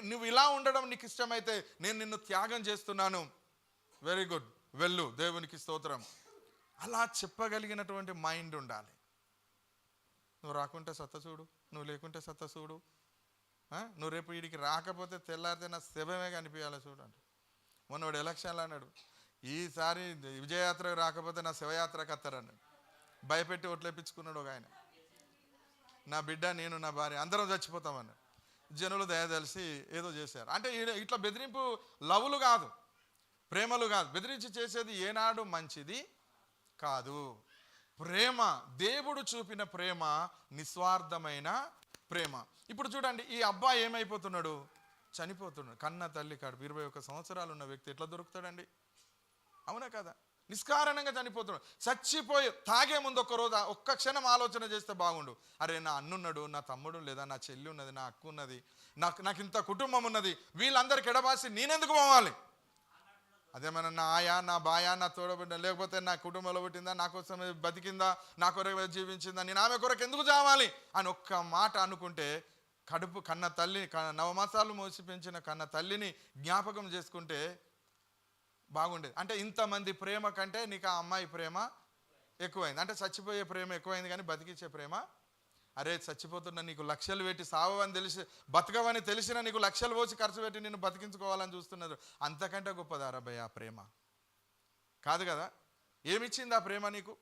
నువ్వు ఇలా ఉండడం నీకు ఇష్టమైతే నేను నిన్ను త్యాగం చేస్తున్నాను, వెరీ గుడ్, వెళ్ళు, దేవునికి స్తోత్రం, అలా చెప్పగలిగినటువంటి మైండ్ ఉండాలి. నువ్వు రాకుంటే సత్త చూడు, నువ్వు లేకుంటే సత్త చూడు, నువ్వు రేపు వీడికి రాకపోతే తెల్లారితే నా శవమే కనిపించాలి చూడండి. మొన్నవాడు ఎలక్షన్లో అన్నాడు, ఈసారి విజయయాత్రకు రాకపోతే నా శవయాత్రకు వస్తారన్నాడు. భయపెట్టి ఓట్లేపించుకున్నాడు ఒక ఆయన. నా బిడ్డ, నేను, నా భార్య అందరం చచ్చిపోతామన్నాడు. జనులు దయ తెలిసి ఏదో చేశారు. అంటే ఇట్లా బెదిరింపు లవ్లు కాదు, ప్రేమలు కాదు. బెదిరించి చేసేది ఏనాడు మంచిది కాదు. ప్రేమ, దేవుడు చూపిన ప్రేమ నిస్వార్థమైన ప్రేమ. ఇప్పుడు చూడండి, ఈ అబ్బాయి ఏమైపోతున్నాడు, చనిపోతున్నాడు. కన్న తల్లి కడుపు 21 సంవత్సరాలు ఉన్న వ్యక్తి ఎట్లా దొరుకుతాడండి? అవునా కదా? నిష్కారణంగా చనిపోతున్నాడు. చచ్చిపోయి తాగే ముందు ఒక్క క్షణం ఆలోచన చేస్తే బాగుండు. అరే, నా అన్నున్నాడు, నా తమ్ముడు లేదా నా చెల్లి ఉన్నది, నా అక్క ఉన్నది, నాకు ఇంత కుటుంబం ఉన్నది, వీళ్ళందరికీ ఎడబాసి నేనెందుకు పోవాలి? అదేమన్నా నా ఆయా, నా బాయా, నా తోడబిడ్డ, లేకపోతే నా కుటుంబంలో పుట్టిందా, నా కోసం బతికిందా, నా కొరకు జీవించిందా, నేను ఆమె కొరకు ఎందుకు చావాలి అని ఒక్క మాట అనుకుంటే, కడుపు కన్న తల్లి, 9 మాసాలు మోసి పెంచిన కన్న తల్లిని జ్ఞాపకం చేసుకుంటే బాగుండేది. అంటే ఇంతమంది ప్రేమ కంటే నీకు ఆ అమ్మాయి ప్రేమ ఎక్కువైంది. అంటే చచ్చిపోయే ప్రేమ ఎక్కువైంది కానీ బతికించే ప్రేమ, అరే చచ్చిపోతున్నా నీకు లక్షలు పెట్టి సావని తెలిసి, బతకవని తెలిసినా నీకు లక్షలు పోసి ఖర్చు పెట్టి నిన్ను బతికించుకోవాలని చూస్తున్నారు. అంతకంటే గొప్పదారా భయ ఆ ప్రేమ? కాదు కదా. ఏమిచ్చింది ఆ ప్రేమ నీకు?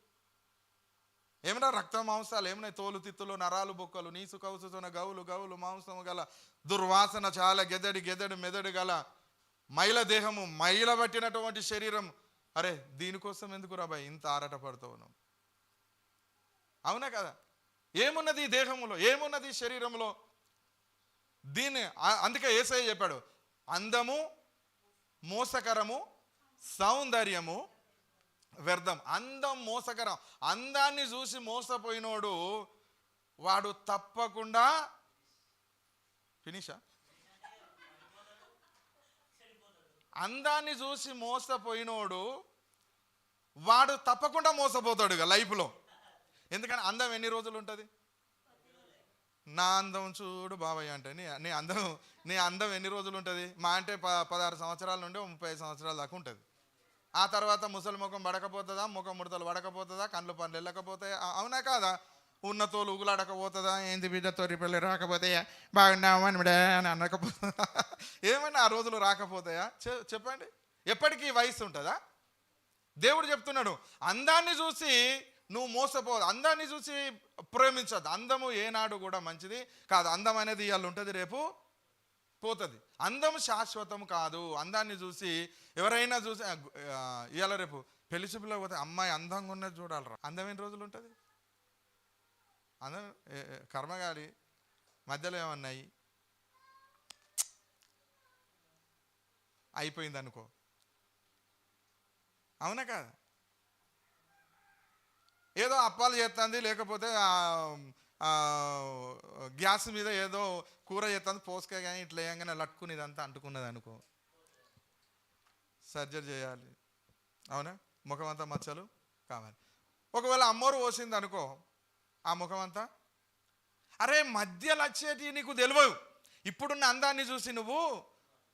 ఏమన్నా రక్త మాంసాలు, ఏమన్నా తోలు తిత్తులు, నరాలు బొక్కలు, నీసు కౌసున గౌలు గౌలు మాంసము గల, దుర్వాసన చాలా, గెదడి మెదడు గల, మైల దేహము, మైల పట్టినటువంటి శరీరం. అరే దీనికోసం ఎందుకు రాబాయ్ ఇంత ఆరాట పడతావు నువ్వు? అవునా కదా? ఏమున్నది ఈ దేహంలో, ఏమున్నది ఈ శరీరంలో? దీన్ని అందుకే యేసయ్య చెప్పాడు, అందము మోసకరము, సౌందర్యము వ్యర్థం. అందం మోసకరం. అందాన్ని చూసి మోసపోయినోడు వాడు తప్పకుండా ఫినిషా. అందాన్ని చూసి మోసపోయినోడు వాడు తప్పకుండా మోసపోతాడు ఇక లైఫ్లో. ఎందుకంటే అందం ఎన్ని రోజులు ఉంటుంది? నా అందం చూడు బాబాయ్ అంటే నీ అందం ఎన్ని రోజులు ఉంటుంది? మా అంటే 16 సంవత్సరాల నుండి 35 సంవత్సరాల దాకా ఉంటుంది. ఆ తర్వాత ముసలి ముఖం పడకపోతుందా, ముఖం ముడతలు పడకపోతుందా, కళ్ళు పనులు వెళ్ళకపోతాయా? అవునా కాదా? ఉన్న తోలు ఉగులాడకపోతుందా? ఏంది బిడ్డ తోరి పిల్లలు రాకపోతాయా, బాగున్నావు అని అని అనకపోతుందా? ఏమైనా ఆ రోజులు రాకపోతాయా? చెప్పండి. ఎప్పటికీ వయసు ఉంటుందా? దేవుడు చెప్తున్నాడు, అందాన్ని చూసి నువ్వు మోసపోదు, అందాన్ని చూసి ప్రేమించద్దు. అందము ఏనాడు కూడా మంచిది కాదు. అందం అనేది ఇవాళ ఉంటుంది, రేపు పోతుంది. అందం శాశ్వతం కాదు. అందాన్ని చూసి ఎవరైనా చూసి ఇవాళ రేపు పెళ్లి చూపులో పోతే అమ్మాయి అందంగా ఉన్నది చూడాలరా. అందం ఎన్ని రోజులు ఉంటుంది? అందం కర్మగాలి మధ్యలో ఏమన్నాయి అయిపోయింది అనుకో. అవునా కాదా? ఏదో అప్పాలు చేస్తుంది, లేకపోతే గ్యాస్ మీద ఏదో కూర చేస్తుంది, పోసుకాయ కానీ ఇట్లా వేయంగానే లట్టుకునేదంతా అంటుకున్నది అనుకో, సర్జరీ చేయాలి. అవునా? ముఖం అంతా మచ్చలు కావాలి. ఒకవేళ అమ్మోరు పోసింది అనుకో, ఆ ముఖం అంతా, అరే మధ్యలో వచ్చేటి నీకు తెలియవు. ఇప్పుడున్న అందాన్ని చూసి నువ్వు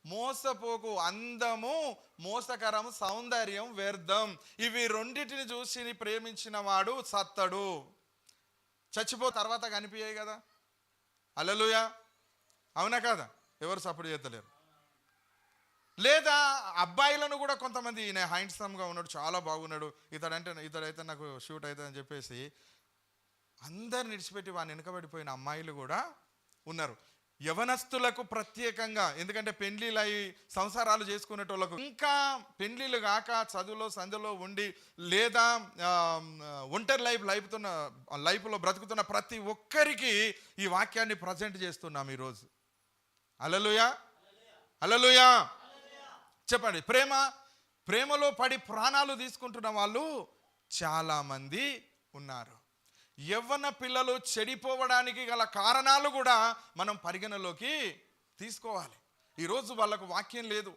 మోసపోకు. అందము మోసకరము, సౌందర్యం వ్యర్థం. ఇవి రెండింటిని చూసి ప్రేమించిన వాడు సత్తడు. చచ్చిపో తర్వాత కనిపించాయి కదా. హల్లెలూయా. అవునా కదా? ఎవరు సపోర్ట్ చేస్తలేరు. లేదా అబ్బాయిలను కూడా కొంతమంది, ఈయన హ్యాండ్సమ్గా ఉన్నాడు, చాలా బాగున్నాడు, ఇతడైతే నాకు షూట్ అవుతుంది అని చెప్పేసి అందరిని విడిచిపెట్టి వాడిని వెనుకబడిపోయిన అమ్మాయిలు కూడా ఉన్నారు. యవనస్తులకు ప్రత్యేకంగా, ఎందుకంటే పెండ్లిలై సంసారాలు చేసుకునేటోళ్ళకు, ఇంకా పెండ్లిలు కాక చదువులో సందులో ఉండి లేదా ఒంటరి లైఫ్లో బ్రతుకుతున్న ప్రతి ఒక్కరికి ఈ వాక్యాన్ని ప్రజెంట్ చేస్తున్నాం ఈరోజు. హల్లెలూయా, హల్లెలూయా. చెప్పండి. ప్రేమలో పడి ప్రాణాలు తీసుకుంటున్న వాళ్ళు చాలామంది ఉన్నారు. యవ్వన పిల్లలు చెడిపోవడానికి గల కారణాలు కూడా మనం పరిగణలోకి తీసుకోవాలి. ఈరోజు వాళ్ళకు వాక్యం లేదు,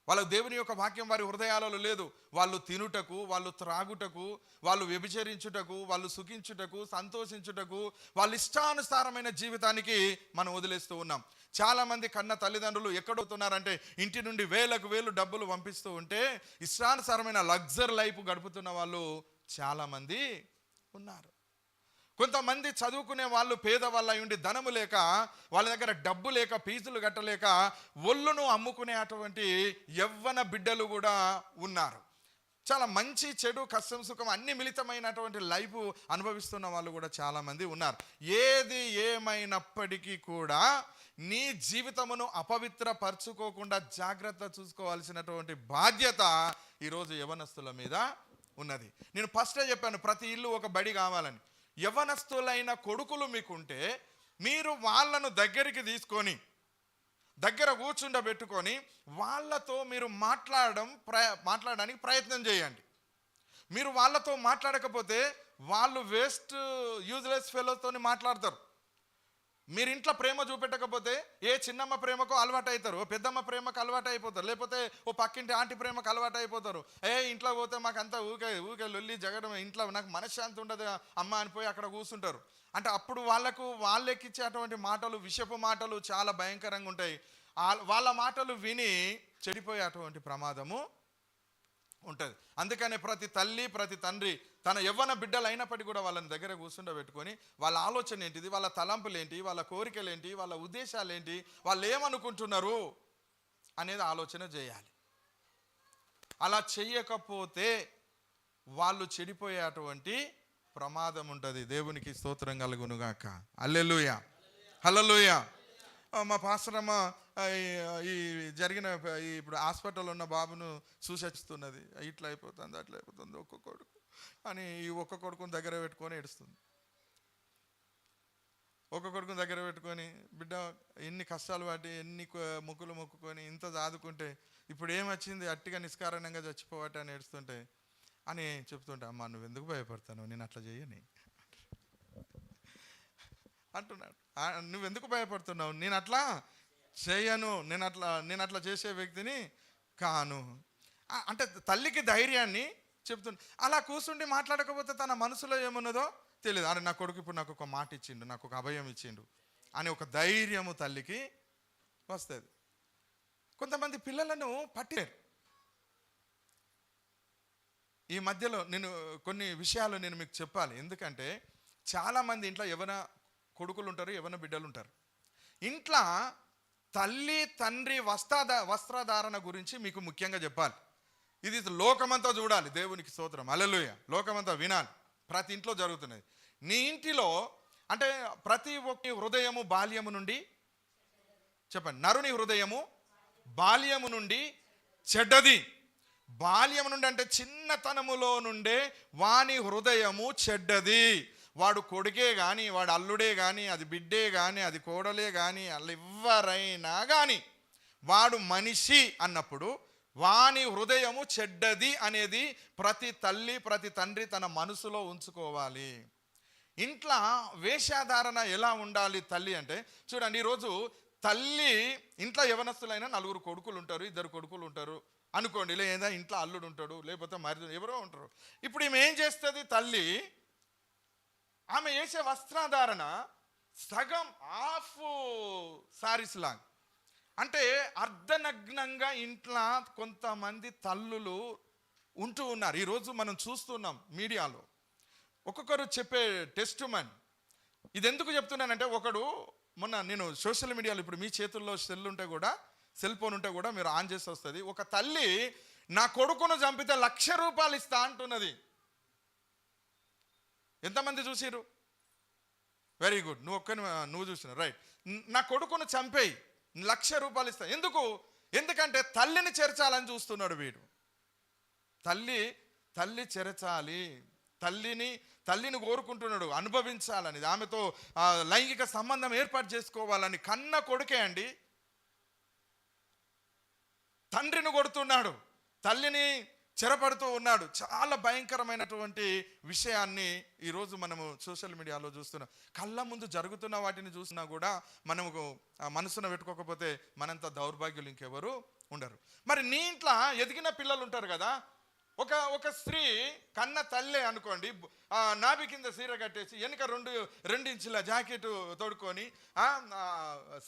వాళ్ళ దేవుని యొక్క వాక్యం వారి హృదయాలలో లేదు. వాళ్ళు తినుటకు, వాళ్ళు త్రాగుటకు, వాళ్ళు వ్యభిచరించుటకు, వాళ్ళు సుఖించుటకు, సంతోషించుటకు, వాళ్ళ ఇష్టానుసారమైన జీవితానికి మనం వదిలేస్తూ ఉన్నాం. చాలామంది కన్న తల్లిదండ్రులు ఎక్కడవుతున్నారంటే ఇంటి నుండి వేలకు వేలు డబ్బులు పంపిస్తూ ఉంటే ఇష్టానుసారమైన లగ్జరీ లైఫ్ గడుపుతున్న వాళ్ళు చాలామంది ఉన్నారు. కొంతమంది చదువుకునే వాళ్ళు పేదవాళ్ళ ఉండి ధనము లేక, వాళ్ళ దగ్గర డబ్బు లేక, ఫీజులు కట్టలేక ఒళ్ళును అమ్ముకునే అటువంటి యవ్వన బిడ్డలు కూడా ఉన్నారు. చాలా మంచి చెడు కష్టం సుఖం అన్ని మిళితమైనటువంటి లైఫ్ అనుభవిస్తున్న వాళ్ళు కూడా చాలామంది ఉన్నారు. ఏది ఏమైనప్పటికీ కూడా నీ జీవితమును అపవిత్రపరచుకోకుండా జాగ్రత్త చూసుకోవాల్సినటువంటి బాధ్యత ఈరోజు యవనస్తుల మీద ఉన్నది. నేను ఫస్టే చెప్పాను, ప్రతి ఇల్లు ఒక బడి కావాలని. యవనస్తులైన కొడుకులు మీకుంటే మీరు వాళ్ళను దగ్గరికి తీసుకొని దగ్గర కూర్చుండబెట్టుకొని వాళ్ళతో మీరు మాట్లాడడానికి ప్రయత్నం చేయండి. మీరు వాళ్ళతో మాట్లాడకపోతే వాళ్ళు వేస్ట్ యూజ్లెస్ ఫెలోతో మాట్లాడతారు. మీరు ఇంట్లో ప్రేమ చూపెట్టకపోతే ఏ చిన్నమ్మ ప్రేమకు అలవాటు అవుతారు, ఓ పెద్దమ్మ ప్రేమకు అలవాటు అయిపోతారు, లేకపోతే ఓ పక్కింటి ఆంటీ ప్రేమకు అలవాటు అయిపోతారు. ఇంట్లో పోతే మాకంతా ఊకే లొల్లి జగడం, ఇంట్లో నాకు మనశ్శాంతి ఉండదు అమ్మ అనిపోయి అక్కడ కూర్చుంటారు. అంటే అప్పుడు వాళ్ళెక్కిచ్చేటువంటి మాటలు, విషపు మాటలు చాలా భయంకరంగా ఉంటాయి. వాళ్ళ మాటలు విని చెడిపోయేటువంటి ప్రమాదము ఉంటుంది. అందుకనే ప్రతి తల్లి, ప్రతి తండ్రి తన యవ్వన బిడ్డలు అయినప్పటికీ కూడా వాళ్ళని దగ్గర కూర్చుండబెట్టుకొని వాళ్ళ ఆలోచన ఏంటిది, వాళ్ళ తలంపులు ఏంటి, వాళ్ళ కోరికలు ఏంటి, వాళ్ళ ఉద్దేశాలు ఏంటి, వాళ్ళు ఏమనుకుంటున్నారు అనేది ఆలోచన చేయాలి. అలా చెయ్యకపోతే వాళ్ళు చెడిపోయేటువంటి ప్రమాదం ఉంటుంది. దేవునికి స్తోత్రం కలుగునుగాక. హల్లెలూయా, హల్లెలూయా. మా పాస్టరమ్మ ఈ జరిగిన ఇప్పుడు హాస్పిటల్లో ఉన్న బాబును సూచిస్తున్నది. ఇట్లా అయిపోతుంది, అట్లా అయిపోతుంది, ఒక్క కొడుకు అని ఈ ఒక్క కొడుకుని దగ్గర పెట్టుకొని ఏడుస్తుంది. ఒక్క కొడుకుని దగ్గర పెట్టుకొని, బిడ్డ ఎన్ని కష్టాలు పట్టి ఎన్ని మొక్కులు మొక్కుకొని ఇంత చదువుకుంటే ఇప్పుడు ఏమొచ్చింది, అట్టిగా నిష్కారణంగా చచ్చిపోవట అని ఏడుస్తుంటే అని చెప్తుంటే, అమ్మ నువ్వు ఎందుకు భయపడతాను, నేను అట్లా చేయని అంటున్నాడు. నువ్వెందుకు భయపడుతున్నావు, నేను అట్లా చేయను, నేను అట్లా చేసే వ్యక్తిని కాను అంటే తల్లికి ధైర్యాన్ని చెప్తుంది. అలా కూర్చుండి మాట్లాడకపోతే తన మనసులో ఏమున్నదో తెలియదు. అరే నా కొడుకు ఇప్పుడు నాకు ఒక మాట ఇచ్చిండు, నాకు ఒక అభయం ఇచ్చిండు అని ఒక ధైర్యము తల్లికి వస్తుంది. కొంతమంది పిల్లలను పట్టారు. ఈ మధ్యలో నేను కొన్ని విషయాలు మీకు చెప్పాలి. ఎందుకంటే చాలామంది ఇంట్లో యవ్వన కొడుకులు ఉంటారు, యవ్వన బిడ్డలు ఉంటారు. ఇంట్లో తల్లి తండ్రి వస్త్రధారణ గురించి మీకు ముఖ్యంగా చెప్పాలి. ఇది లోకమంతా చూడాలి. దేవునికి స్తోత్రం, హల్లెలూయా. లోకమంతా వినాలి. ప్రతి ఇంట్లో జరుగుతున్నది. నీ ఇంటిలో అంటే ప్రతి ఒక్క హృదయము బాల్యము నుండి, చెప్పండి, నరుని హృదయము బాల్యము నుండి చెడ్డది. బాల్యము నుండి అంటే చిన్నతనములో నుండే వాని హృదయము చెడ్డది. వాడు కొడుకే కానీ, వాడు అల్లుడే కానీ, అది బిడ్డే కానీ, అది కోడలే కానీ, అలా ఎవరైనా కానీ వాడు మనిషి అన్నప్పుడు వాని హృదయము చెడ్డది అనేది ప్రతి తల్లి, ప్రతి తండ్రి తన మనసులో ఉంచుకోవాలి. ఇంట్లో వేషధారణ ఎలా ఉండాలి తల్లి అంటే, చూడండి, ఈరోజు తల్లి ఇంట్లో యవనస్తులైనా 4 కొడుకులు ఉంటారు, 2 కొడుకులు ఉంటారు అనుకోండి, లేదా ఇంట్లో అల్లుడు ఉంటాడు, లేకపోతే మరి ఎవరో ఉంటారు. ఇప్పుడు ఈమె ఏం చేస్తుంది, తల్లి ఆమె వేసే వస్త్రధారణ సగం హాఫ్ సారీస్ లాగా, అంటే అర్ధనగ్నంగా ఇంట్లో కొంతమంది తల్లులు ఉంటూ ఉన్నారు. ఈరోజు మనం చూస్తున్నాం మీడియాలో. ఒక్కొక్కరు చెప్పే టెస్ట్ మన్. ఇది ఎందుకు చెప్తున్నానంటే, ఒకడు మొన్న నేను సోషల్ మీడియాలో, ఇప్పుడు మీ చేతుల్లో సెల్ ఫోన్ ఉంటే కూడా మీరు ఆన్ చేసి వస్తుంది. ఒక తల్లి నా కొడుకును చంపితే 1,00,000 రూపాయలు ఇస్తా అంటున్నది. ఎంతమంది చూసిరు? వెరీ గుడ్, నువ్వు చూసిన రైట్. నా కొడుకును చంపేయి, 1,00,000 రూపాయలు ఇస్తా. ఎందుకంటే తల్లిని చేర్చాలని చూస్తున్నాడు వీడు. తల్లి చేర్చాలి, తల్లిని కోరుకుంటున్నాడు, అనుభవించాలని, ఆమెతో లైంగిక సంబంధం ఏర్పాటు చేసుకోవాలని. కన్న కొడుకే అండి తండ్రిని కొడుతున్నాడు, తల్లిని చెరపడుతూ ఉన్నాడు. చాలా భయంకరమైనటువంటి విషయాన్ని ఈరోజు మనము సోషల్ మీడియాలో చూస్తున్నాం. కళ్ళ ముందు జరుగుతున్న వాటిని చూసినా కూడా మనకు మనసున పెట్టుకోకపోతే మనంత దౌర్భాగ్యులు ఇంకెవరు ఉండరు. మరి నీ ఇంట్లో ఎదిగిన పిల్లలు ఉంటారు కదా, ఒక స్త్రీ కన్న తల్లే అనుకోండి, నాభి కింద సీర కట్టేసి వెనుక 2 ఇంచుల జాకెట్ తోడుకొని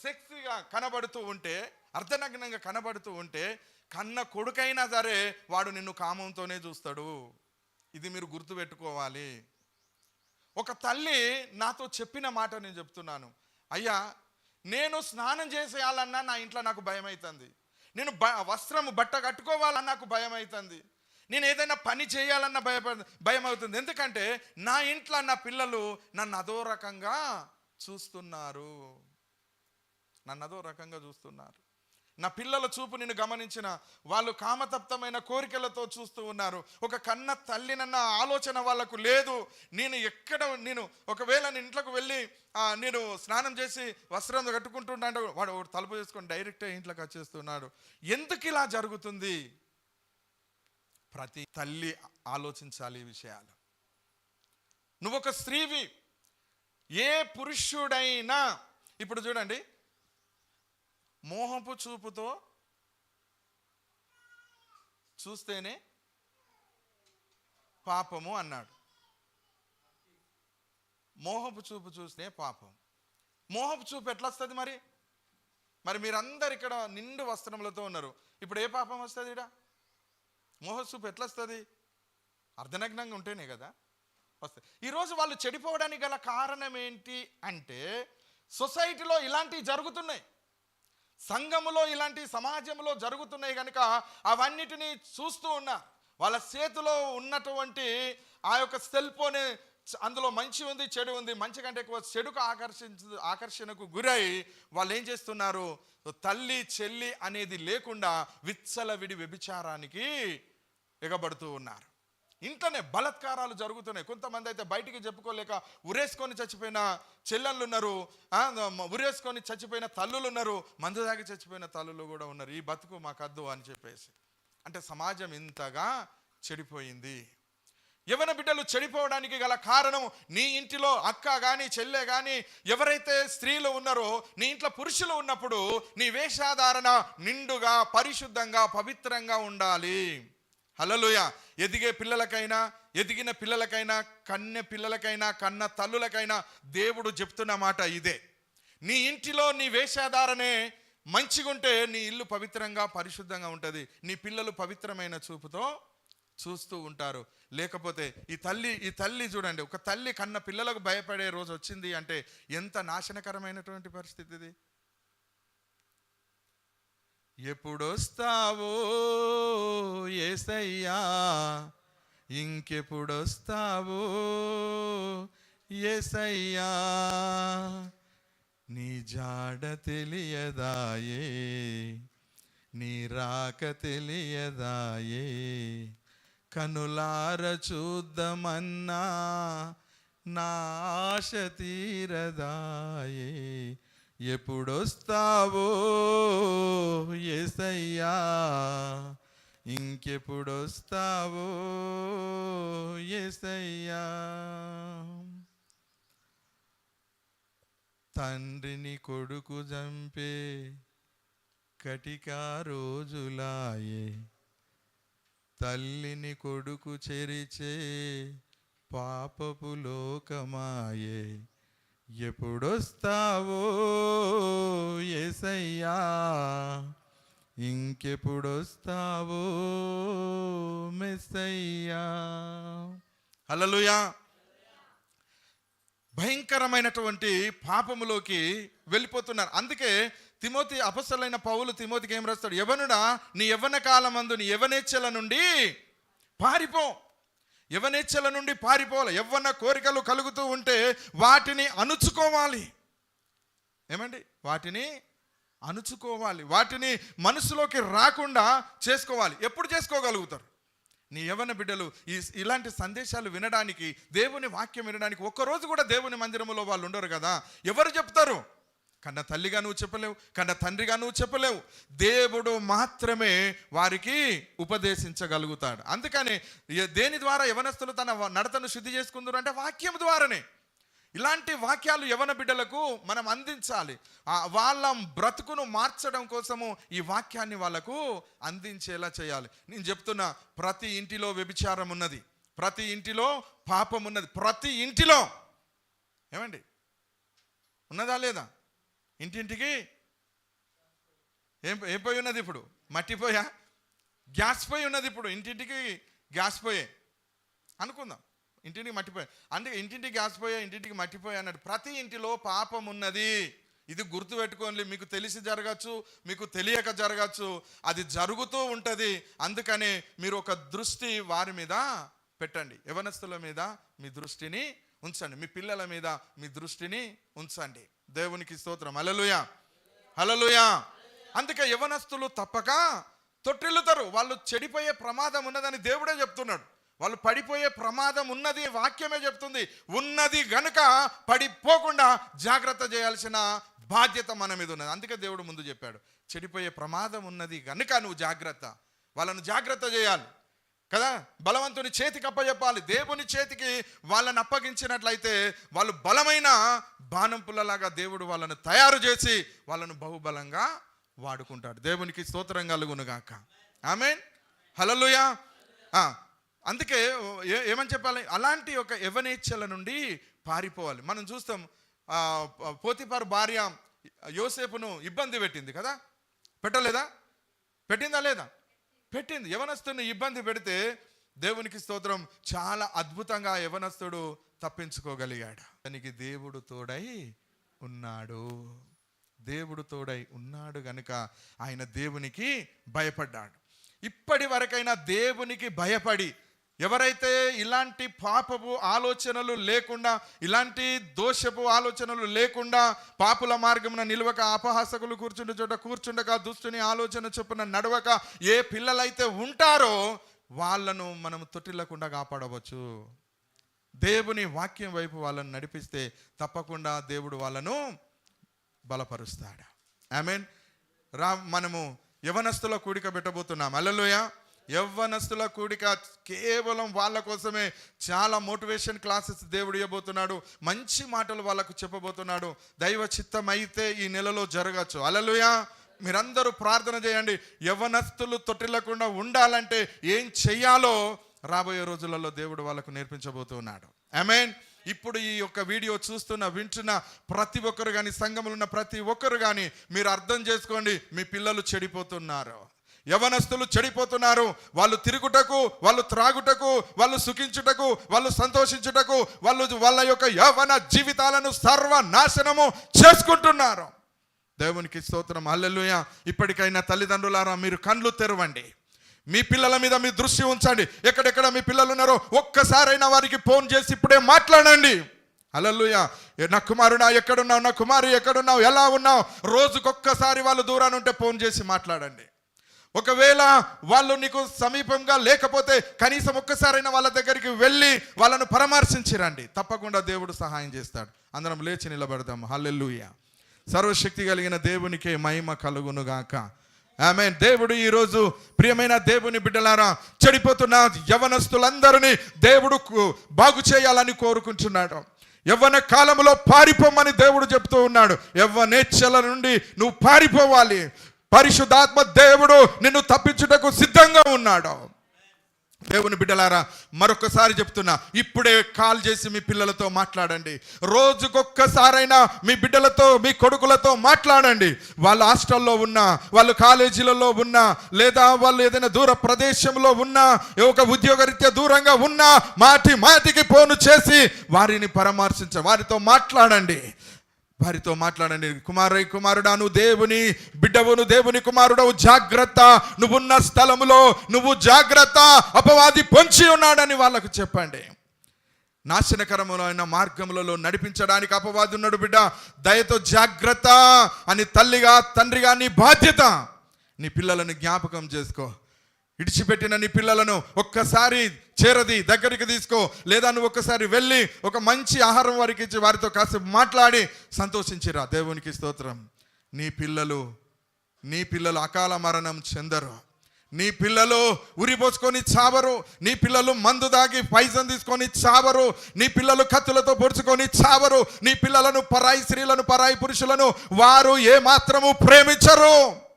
సెక్సీగా కనబడుతూ ఉంటే, అర్ధనగ్నంగా కనబడుతూ ఉంటే, కన్న కొడుకైనా సరే వాడు నిన్ను కామంతోనే చూస్తాడు. ఇది మీరు గుర్తుపెట్టుకోవాలి. ఒక తల్లి నాతో చెప్పిన మాట నేను చెప్తున్నాను. అయ్యా, నేను స్నానం చేసేయాలన్నా నా ఇంట్లో నాకు భయం అవుతుంది, నేను బట్ట కట్టుకోవాలన్నా నాకు భయం అవుతుంది, నేను ఏదైనా పని చేయాలన్న భయం అవుతుంది. ఎందుకంటే నా ఇంట్లో నా పిల్లలు నన్ను అదో రకంగా చూస్తున్నారు. నా పిల్లల చూపు నేను గమనించిన, వాళ్ళు కామతప్తమైన కోరికలతో చూస్తూ ఉన్నారు. ఒక కన్న తల్లినన్న ఆలోచన వాళ్ళకు లేదు. నేను ఒకవేళ నేను ఇంట్లోకి వెళ్ళి నేను స్నానం చేసి వస్త్రం కట్టుకుంటున్నాడు, వాడు తలుపు చేసుకొని డైరెక్ట్గా ఇంట్లోకి వచ్చేస్తున్నాడు. ఎందుకు ఇలా జరుగుతుంది? ప్రతి తల్లి ఆలోచించాలి ఈ విషయాలు. నువ్వు ఒక స్త్రీవి, ఏ పురుషుడైనా ఇప్పుడు చూడండి, మోహపు చూపుతో చూస్తేనే పాపము అన్నాడు. మోహపు చూపు చూస్తే పాపం. మోహపు చూపు ఎట్లా వస్తుంది? మరి మీరందరు ఇక్కడ నిండు వస్త్రములతో ఉన్నారు, ఇప్పుడు ఏ పాపం వస్తుంది? ఇక్కడ మోహపు చూపు ఎట్లా వస్తుంది? అర్ధనగ్నంగా ఉంటేనే కదా వస్తుంది. ఈరోజు వాళ్ళు చెడిపోవడానికి గల కారణం ఏంటి అంటే, సొసైటీలో ఇలాంటివి జరుగుతున్నాయి, సంఘములో ఇలాంటి సమాజంలో జరుగుతున్నాయి కనుక అవన్నిటినీ చూస్తూ ఉన్నారు. వాళ్ళ చేతిలో ఉన్నటువంటి ఆ యొక్క సెల్ ఫోన్, అందులో మంచి ఉంది చెడు ఉంది, మంచి కంటే ఎక్కువ చెడుకు ఆకర్షణకు గురై వాళ్ళు ఏం చేస్తున్నారు? తల్లి చెల్లి అనేది లేకుండా విచ్చలవిడి వ్యభిచారానికి ఎగబడుతూ ఉన్నారు. ఇంట్లోనే బలాత్కారాలు జరుగుతున్నాయి. కొంతమంది అయితే బయటికి చెప్పుకోలేక ఉరేసుకొని చచ్చిపోయిన చెల్లెళ్ళు ఉన్నారు, ఉరేసుకొని చచ్చిపోయిన తల్లులు ఉన్నారు, మందు తాగి చచ్చిపోయిన తల్లులు కూడా ఉన్నారు. ఈ బతుకు మాకద్దు అని చెప్పేసి. అంటే సమాజం ఇంతగా చెడిపోయింది. యవ్వన బిడ్డలు చెడిపోవడానికి గల కారణం, నీ ఇంటిలో అక్క కానీ చెల్లె కానీ ఎవరైతే స్త్రీలు ఉన్నారో, నీ ఇంట్లో పురుషులు ఉన్నప్పుడు నీ వేషధారణ నిండుగా పరిశుద్ధంగా పవిత్రంగా ఉండాలి. హల్లెలూయా. ఎదిగిన పిల్లలకైనా కన్నె పిల్లలకైనా కన్న తల్లులకైనా దేవుడు చెప్తున్న మాట ఇదే. నీ ఇంటిలో నీ వేషధారణే మంచిగుంటే నీ ఇల్లు పవిత్రంగా పరిశుద్ధంగా ఉంటుంది, నీ పిల్లలు పవిత్రమైన చూపుతో చూస్తూ ఉంటారు. లేకపోతే ఈ తల్లి చూడండి, ఒక తల్లి కన్న పిల్లలకు భయపడే రోజు వచ్చింది అంటే ఎంత నాశనకరమైనటువంటి పరిస్థితి ఇది. ఎప్పుడొస్తావో యేసయ్యా, ఇంకెప్పుడొస్తావో యేసయ్యా, నీ జాడ తెలియదాయే, నీ రాక తెలియదాయే, కనులార చూద్దామన్నా నా ఆశ తీరదాయే, ఎప్పుడొస్తావో యేసయ్యా, ఇంకెప్పుడొస్తావో యేసయ్యా. తండ్రిని కొడుకు చంపే కటికా రోజులాయే, తల్లిని కొడుకు చెరిచే పాపపు లోకమాయే, ఎప్పుడొస్తావో యేసయ్యా, ఇంకెప్పుడొస్తావో మెస్సయ్యా. హల్లెలూయా. భయంకరమైనటువంటి పాపములోకి వెళ్ళిపోతున్నారు. అందుకే అపొస్తలుడైన పౌలు తిమోతికి ఏం రాస్తాడు? యవ్వనుడా, నీ యవ్వన కాలమందు నీ యవ్వనేచ్ఛల నుండి పారిపో. యవ్వనేచ్ఛల నుండి పారిపోవాలి. యవ్వన కోరికలు కలుగుతూ ఉంటే వాటిని అణుచుకోవాలి. ఏమండి వాటిని అణుచుకోవాలి, వాటిని మనసులోకి రాకుండా చేసుకోవాలి. ఎప్పుడు చేసుకోగలుగుతారు? నీ యవ్వన బిడ్డలు ఇలాంటి సందేశాలు వినడానికి, దేవుని వాక్యం వినడానికి ఒక్కరోజు కూడా దేవుని మందిరంలో వాళ్ళు ఉండరు కదా. ఎవరు చెప్తారు? కన్న తల్లిగా నువ్వు చెప్పలేవు, కన్న తండ్రిగా నువ్వు చెప్పలేవు. దేవుడు మాత్రమే వారికి ఉపదేశించగలుగుతాడు. అందుకని దేని ద్వారా యవనస్తులు తన నడతను శుద్ధి చేసుకుందరు అంటే వాక్యం ద్వారానే. ఇలాంటి వాక్యాలు యవన బిడ్డలకు మనం అందించాలి. వాళ్ళ బ్రతుకును మార్చడం కోసము ఈ వాక్యాన్ని వాళ్ళకు అందించేలా చేయాలి. నేను చెప్తున్నా, ప్రతి ఇంటిలో వ్యభిచారం ఉన్నది, ప్రతి ఇంటిలో పాపం ఉన్నది, ప్రతి ఇంటిలో. ఏమండి ఉన్నదా లేదా? ఇంటింటికి ఏం పొయ్యి ఉన్నది ఇప్పుడు? మట్టి పొయ్యా? గ్యాస్ పొయ్యి ఉన్నది ఇప్పుడు. ఇంటింటికి గ్యాస్ పొయ్యే అనుకుందాం, ఇంటింటికి మట్టిపోయా. అంటే ఇంటింటికి గ్యాస్ పోయా, ఇంటింటికి మట్టిపోయా అన్నట్టు ప్రతి ఇంటిలో పాపం ఉన్నది. ఇది గుర్తుపెట్టుకోండి. మీకు తెలిసి జరగచ్చు, మీకు తెలియక జరగచ్చు, అది జరుగుతూ ఉంటుంది. అందుకనే మీరు ఒక దృష్టి వారి మీద పెట్టండి. యవనస్తుల మీద మీ దృష్టిని ఉంచండి, మీ పిల్లల మీద మీ దృష్టిని ఉంచండి. దేవునికి స్తోత్రం. హల్లెలూయా, హల్లెలూయా. అందుకే యవనస్తులు తప్పక తొట్టిల్లుతారు. వాళ్ళు చెడిపోయే ప్రమాదం ఉన్నదని దేవుడే చెప్తున్నాడు. వాళ్ళు పడిపోయే ప్రమాదం ఉన్నది, వాక్యమే చెప్తుంది. ఉన్నది గనుక పడిపోకుండా జాగ్రత్త చేయాల్సిన బాధ్యత మన మీద ఉన్నది. అందుకే దేవుడు ముందు చెప్పాడు, చెడిపోయే ప్రమాదం ఉన్నది గనుక నువ్వు జాగ్రత్త, వాళ్ళను జాగ్రత్త చేయాలి కదా. బలవంతుని చేతికి అప్పచెప్పాలి. దేవుని చేతికి వాళ్ళని అప్పగించినట్లయితే వాళ్ళు బలమైన బాణం పుల్లలాగా దేవుడు వాళ్ళను తయారు చేసి వాళ్ళను బహుబలంగా వాడుకుంటాడు. దేవునికి స్తోత్రం కలుగునుగాక. ఆమేన్, హల్లెలూయా. అందుకే ఏమని చెప్పాలి? అలాంటి ఒక యవ్వనేచ్ఛల నుండి పారిపోవాలి. మనం చూస్తాం, పోతిఫర్ భార్య యోసేపును ఇబ్బంది పెట్టింది కదా, పెట్టలేదా? పెట్టిందా లేదా? పెట్టింది. యవనస్తుని ఇబ్బంది పెడితే దేవునికి స్తోత్రం, చాలా అద్భుతంగా యవనస్తుడు తప్పించుకోగలిగాడు. దానికి దేవుడు తోడై ఉన్నాడు. దేవుడు తోడై ఉన్నాడు గనుక ఆయన దేవునికి భయపడ్డాడు. ఇప్పటి వరకైనా దేవునికి భయపడి ఎవరైతే ఇలాంటి పాపపు ఆలోచనలు లేకుండా, ఇలాంటి దోషపు ఆలోచనలు లేకుండా, పాపుల మార్గమున నిలవక, అపహాసకులు కూర్చుండే చోట కూర్చుండక, దుష్టుని ఆలోచన చొప్పున నడవక ఏ పిల్లలైతే ఉంటారో వాళ్ళను మనం తొట్టిల్లకుండా కాపాడవచ్చు. దేవుని వాక్యం వైపు వాళ్ళను నడిపిస్తే తప్పకుండా దేవుడు వాళ్ళను బలపరుస్తాడు. ఆమేన్. మనము యవనస్తుల కూడిక పెట్టబోతున్నాం. హల్లెలూయా. యవ్వనస్తుల కూడిక కేవలం వాళ్ళ కోసమే. చాలా మోటివేషన్ క్లాసెస్ దేవుడు ఇవ్వబోతున్నాడు, మంచి మాటలు వాళ్ళకు చెప్పబోతున్నాడు. దైవ చిత్తం అయితే ఈ నెలలో జరగచ్చు. హల్లెలూయా. మీరందరూ ప్రార్థన చేయండి. యవ్వనస్తులు తొట్టిల్లకుండా ఉండాలంటే ఏం చెయ్యాలో రాబోయే రోజులలో దేవుడు వాళ్ళకు నేర్పించబోతున్నాడు. ఆమేన్. ఇప్పుడు ఈ యొక్క వీడియో చూస్తున్న, వింటున్న ప్రతి ఒక్కరు కానీ, సంఘంలో ఉన్న ప్రతి ఒక్కరు కానీ మీరు అర్థం చేసుకోండి, మీ పిల్లలు చెడిపోతున్నారు. యవనస్తులు చెడిపోతున్నారు. వాళ్ళు తిరుగుటకు, వాళ్ళు త్రాగుటకు, వాళ్ళు సుఖించుటకు, వాళ్ళు సంతోషించుటకు, వాళ్ళ యొక్క యవన జీవితాలను సర్వనాశనము చేసుకుంటున్నారు. దేవునికి స్తోత్రం. హల్లెలూయా. ఇప్పటికైనా తల్లిదండ్రులారా మీరు కళ్ళు తెరవండి, మీ పిల్లల మీద మీ దృష్టి ఉంచండి. ఎక్కడెక్కడ మీ పిల్లలు ఉన్నారో ఒక్కసారైనా వారికి ఫోన్ చేసి ఇప్పుడే మాట్లాడండి. హల్లెలూయా. నా కుమారుడా ఎక్కడున్నావు, నా కుమారి ఎక్కడున్నావు, ఎలా ఉన్నావు? రోజుకొక్కసారి వాళ్ళు దూరాన్ని ఉంటే ఫోన్ చేసి మాట్లాడండి. ఒకవేళ వాళ్ళు నీకు సమీపంగా లేకపోతే కనీసం ఒక్కసారైనా వాళ్ళ దగ్గరికి వెళ్ళి వాళ్ళను పరామర్శించిరండి. తప్పకుండా దేవుడు సహాయం చేస్తాడు. అందరం లేచి నిలబడదాం. హల్లెలూయా. సర్వశక్తి కలిగిన దేవునికే మహిమ కలుగునుగాక. ఆమేన్. దేవుడు ఈరోజు ప్రియమైన దేవుని బిడ్డలారా, చెడిపోతున్న యవనస్తులందరినీ దేవుడు బాగు చేయాలని కోరుకుంటున్నాడు. యవ్వన కాలంలో పారిపోమని దేవుడు చెప్తూ ఉన్నాడు. యవ్వనేచ్ఛల నుండి నువ్వు పారిపోవాలి. పరిశుద్ధాత్మ దేవుడు నిన్ను తప్పించుటకు సిద్ధంగా ఉన్నాడు. దేవుని బిడ్డలారా, మరొకసారి చెప్తున్నా, ఇప్పుడే కాల్ చేసి మీ పిల్లలతో మాట్లాడండి. రోజుకొక్కసారైనా మీ బిడ్డలతో, మీ కొడుకులతో మాట్లాడండి. వాళ్ళు హాస్టల్లో ఉన్నా, వాళ్ళు కాలేజీలలో ఉన్నా, లేదా వాళ్ళు ఏదైనా దూర ప్రదేశంలో ఉన్నా, ఒక ఉద్యోగరీత్యా దూరంగా ఉన్నా, మాటికి ఫోను చేసి వారిని వారితో మాట్లాడండి. కుమారుడా, నువ్వు దేవుని బిడ్డవు, నువ్వు దేవుని కుమారుడవు, జాగ్రత్త, నువ్వున్న స్థలములో నువ్వు జాగ్రత్త, అపవాది పొంచి ఉన్నాడని వాళ్ళకు చెప్పండి. నాశనకరమైన మార్గములలో నడిపించడానికి అపవాది ఉన్నాడు బిడ్డ. దయతో జాగ్రత్త అని తల్లిగా తండ్రిగా నీ బాధ్యత. నీ పిల్లలను జ్ఞాపకం చేసుకో. ఇడిచిపెట్టిన నీ పిల్లలను ఒక్కసారి చేరది దగ్గరికి తీసుకో, లేదా నువ్వు ఒక్కసారి వెళ్ళి ఒక మంచి ఆహారం వారికి ఇచ్చి వారితో కాసేపు మాట్లాడి సంతోషించిరా. దేవునికి స్తోత్రం. నీ పిల్లలు అకాల మరణం చెందరు. నీ పిల్లలు ఉరిపోసుకొని చావరు. నీ పిల్లలు మందు దాగి పైసన్ తీసుకొని చావరు. నీ పిల్లలు కత్తులతో పొడుచుకొని చావరు. నీ పిల్లలను పరాయి స్త్రీలను పరాయి పురుషులను వారు ఏమాత్రము ప్రేమించరు.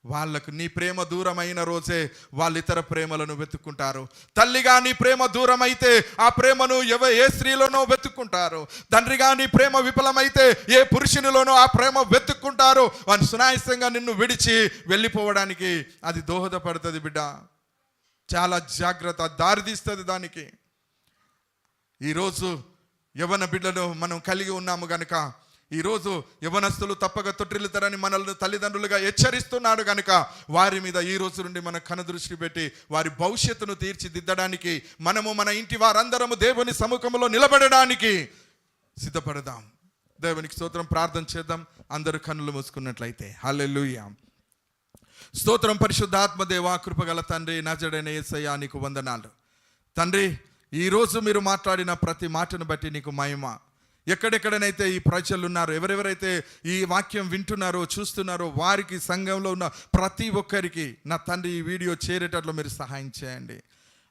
వాళ్ళకు నీ ప్రేమ దూరమైన రోజే వాళ్ళు ఇతర ప్రేమలను వెతుక్కుంటారు. తల్లిగా నీ ప్రేమ దూరం అయితే ఆ ప్రేమను ఏ స్త్రీలోనో వెతుక్కుంటారు. తండ్రిగా నీ ప్రేమ విఫలమైతే ఏ పురుషునిలోనో ఆ ప్రేమ వెతుక్కుంటారు. వాని సునాయాసంగా నిన్ను విడిచి వెళ్ళిపోవడానికి అది దోహదపడుతుంది బిడ్డ. చాలా జాగ్రత్త, దారితీస్తుంది దానికి. ఈరోజు యవ్వన బిడ్డలు మనం కలిగి ఉన్నాము గనుక, ఈరోజు యవనస్తులు తప్పక తొట్టిల్లుతారని మనల్ని తల్లిదండ్రులుగా హెచ్చరిస్తున్నాడు కనుక వారి మీద ఈ రోజు నుండి మన కనుదృష్టి పెట్టి వారి భవిష్యత్తును తీర్చిదిద్దడానికి మనము మన ఇంటి వారందరము దేవుని సముఖంలో నిలబడడానికి సిద్ధపడదాం. దేవునికి స్తోత్రం. ప్రార్థన చేద్దాం. అందరూ కన్నులు మూసుకున్నట్లయితే. హల్లెలూయా. స్తోత్రం. పరిశుద్ధాత్మ దేవా, కృపగల తండ్రి, నజరేయుడైన యేసయ్యా నీకు వందనాలు. తండ్రి, ఈరోజు మీరు మాట్లాడిన ప్రతి మాటను బట్టి నీకు మహిమ. ఎక్కడెక్కడనైతే ఈ ప్రజలు ఉన్నారో, ఎవరెవరైతే ఈ వాక్యం వింటున్నారో చూస్తున్నారో వారికి, సంఘంలో ఉన్న ప్రతి ఒక్కరికి నా తండ్రి ఈ వీడియో చేరేటట్లు మీరు సహాయం చేయండి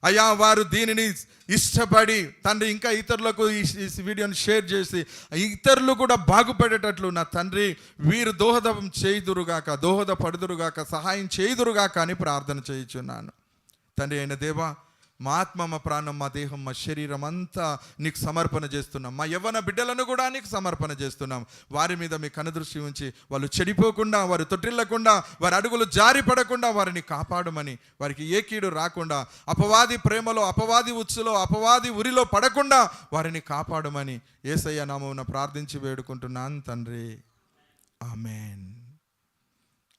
అయ్యా. వారు దీనిని ఇష్టపడి తండ్రి ఇంకా ఇతరులకు ఈ వీడియోని షేర్ చేసి ఇతరులు కూడా బాగుపడేటట్లు నా తండ్రి వీరు దోహదపడుదురుగాక, సహాయం చేయుదురుగాక అని ప్రార్థన చేయుచున్నాను. తండ్రి అయిన దేవా, మా ఆత్మ, మా ప్రాణం, మా దేహం, మా శరీరం అంతా నీకు సమర్పణ చేస్తున్నాం. మా యవ్వన బిడ్డలను కూడా నీకు సమర్పణ చేస్తున్నాం. వారి మీద మీ కనుదృష్టి ఉంచి వాళ్ళు చెడిపోకుండా, వారు తొట్టిల్లకుండా, వారి అడుగులు జారి పడకుండా వారిని కాపాడమని, వారికి ఏ కీడు రాకుండా, అపవాది ప్రేమలో, అపవాది ఉచ్చులో, అపవాది ఉరిలో పడకుండా వారిని కాపాడమని యేసయ్య నామమున ప్రార్థించి వేడుకుంటున్నాను తండ్రి. ఆమేన్.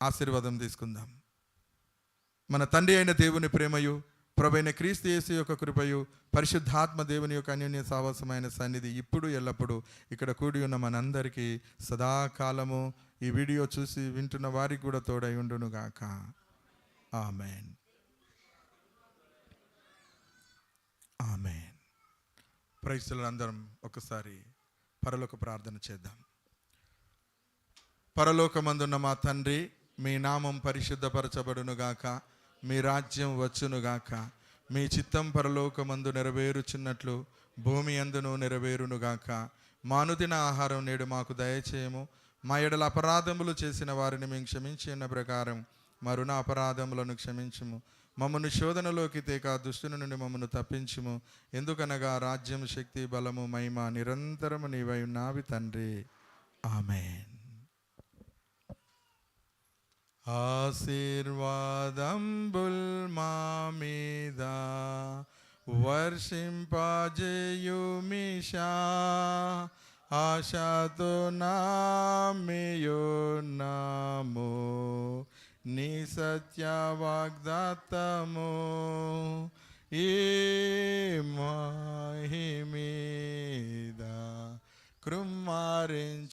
ఆశీర్వాదం తీసుకుందాం. మన తండ్రి అయిన దేవుని ప్రేమయు, ప్రభువైన క్రీస్తు యేసు యొక్క కృపయు, పరిశుద్ధాత్మ దేవుని యొక్క అన్యోన్య సావాసమైన సన్నిధి ఇప్పుడు ఎల్లప్పుడూ ఇక్కడ కూడి ఉన్న మనందరికీ సదాకాలము ఈ వీడియో చూసి వింటున్న వారికి కూడా తోడై ఉండును గాక. ఆమేన్. ఆమేన్. ప్రైస్తులు అందరం ఒకసారి పరలోక ప్రార్థన చేద్దాం. పరలోకమందున్న మా తండ్రి, మీ నామం పరిశుద్ధపరచబడును గాక, మీ రాజ్యం వచ్చునుగాక, మీ చిత్తం పరలోకమందు నెరవేరుచున్నట్లు భూమి అందును నెరవేరునుగాక. మా అనుదిన ఆహారం నేడు మాకు దయచేయము. మా ఎడల అపరాధములు చేసిన వారిని మేము క్షమించిన ప్రకారం మా రుణ అపరాధములను క్షమించుము. మమ్మను శోధనలోకి తేక దుష్టుని నుండి మమ్మను తప్పించుము. ఎందుకనగా రాజ్యం, శక్తి, బలము, మహిమ నిరంతరము నీవై ఉన్నావి తండ్రి. ఆమేన్. ఆశీర్వాదంబుల్ మా మీద వర్షింపజేయుమిషా, ఆశతో నామేయున్నాము నీ సత్య వాగ్దాతము. ఈ మహిమీద కృమ్మారించు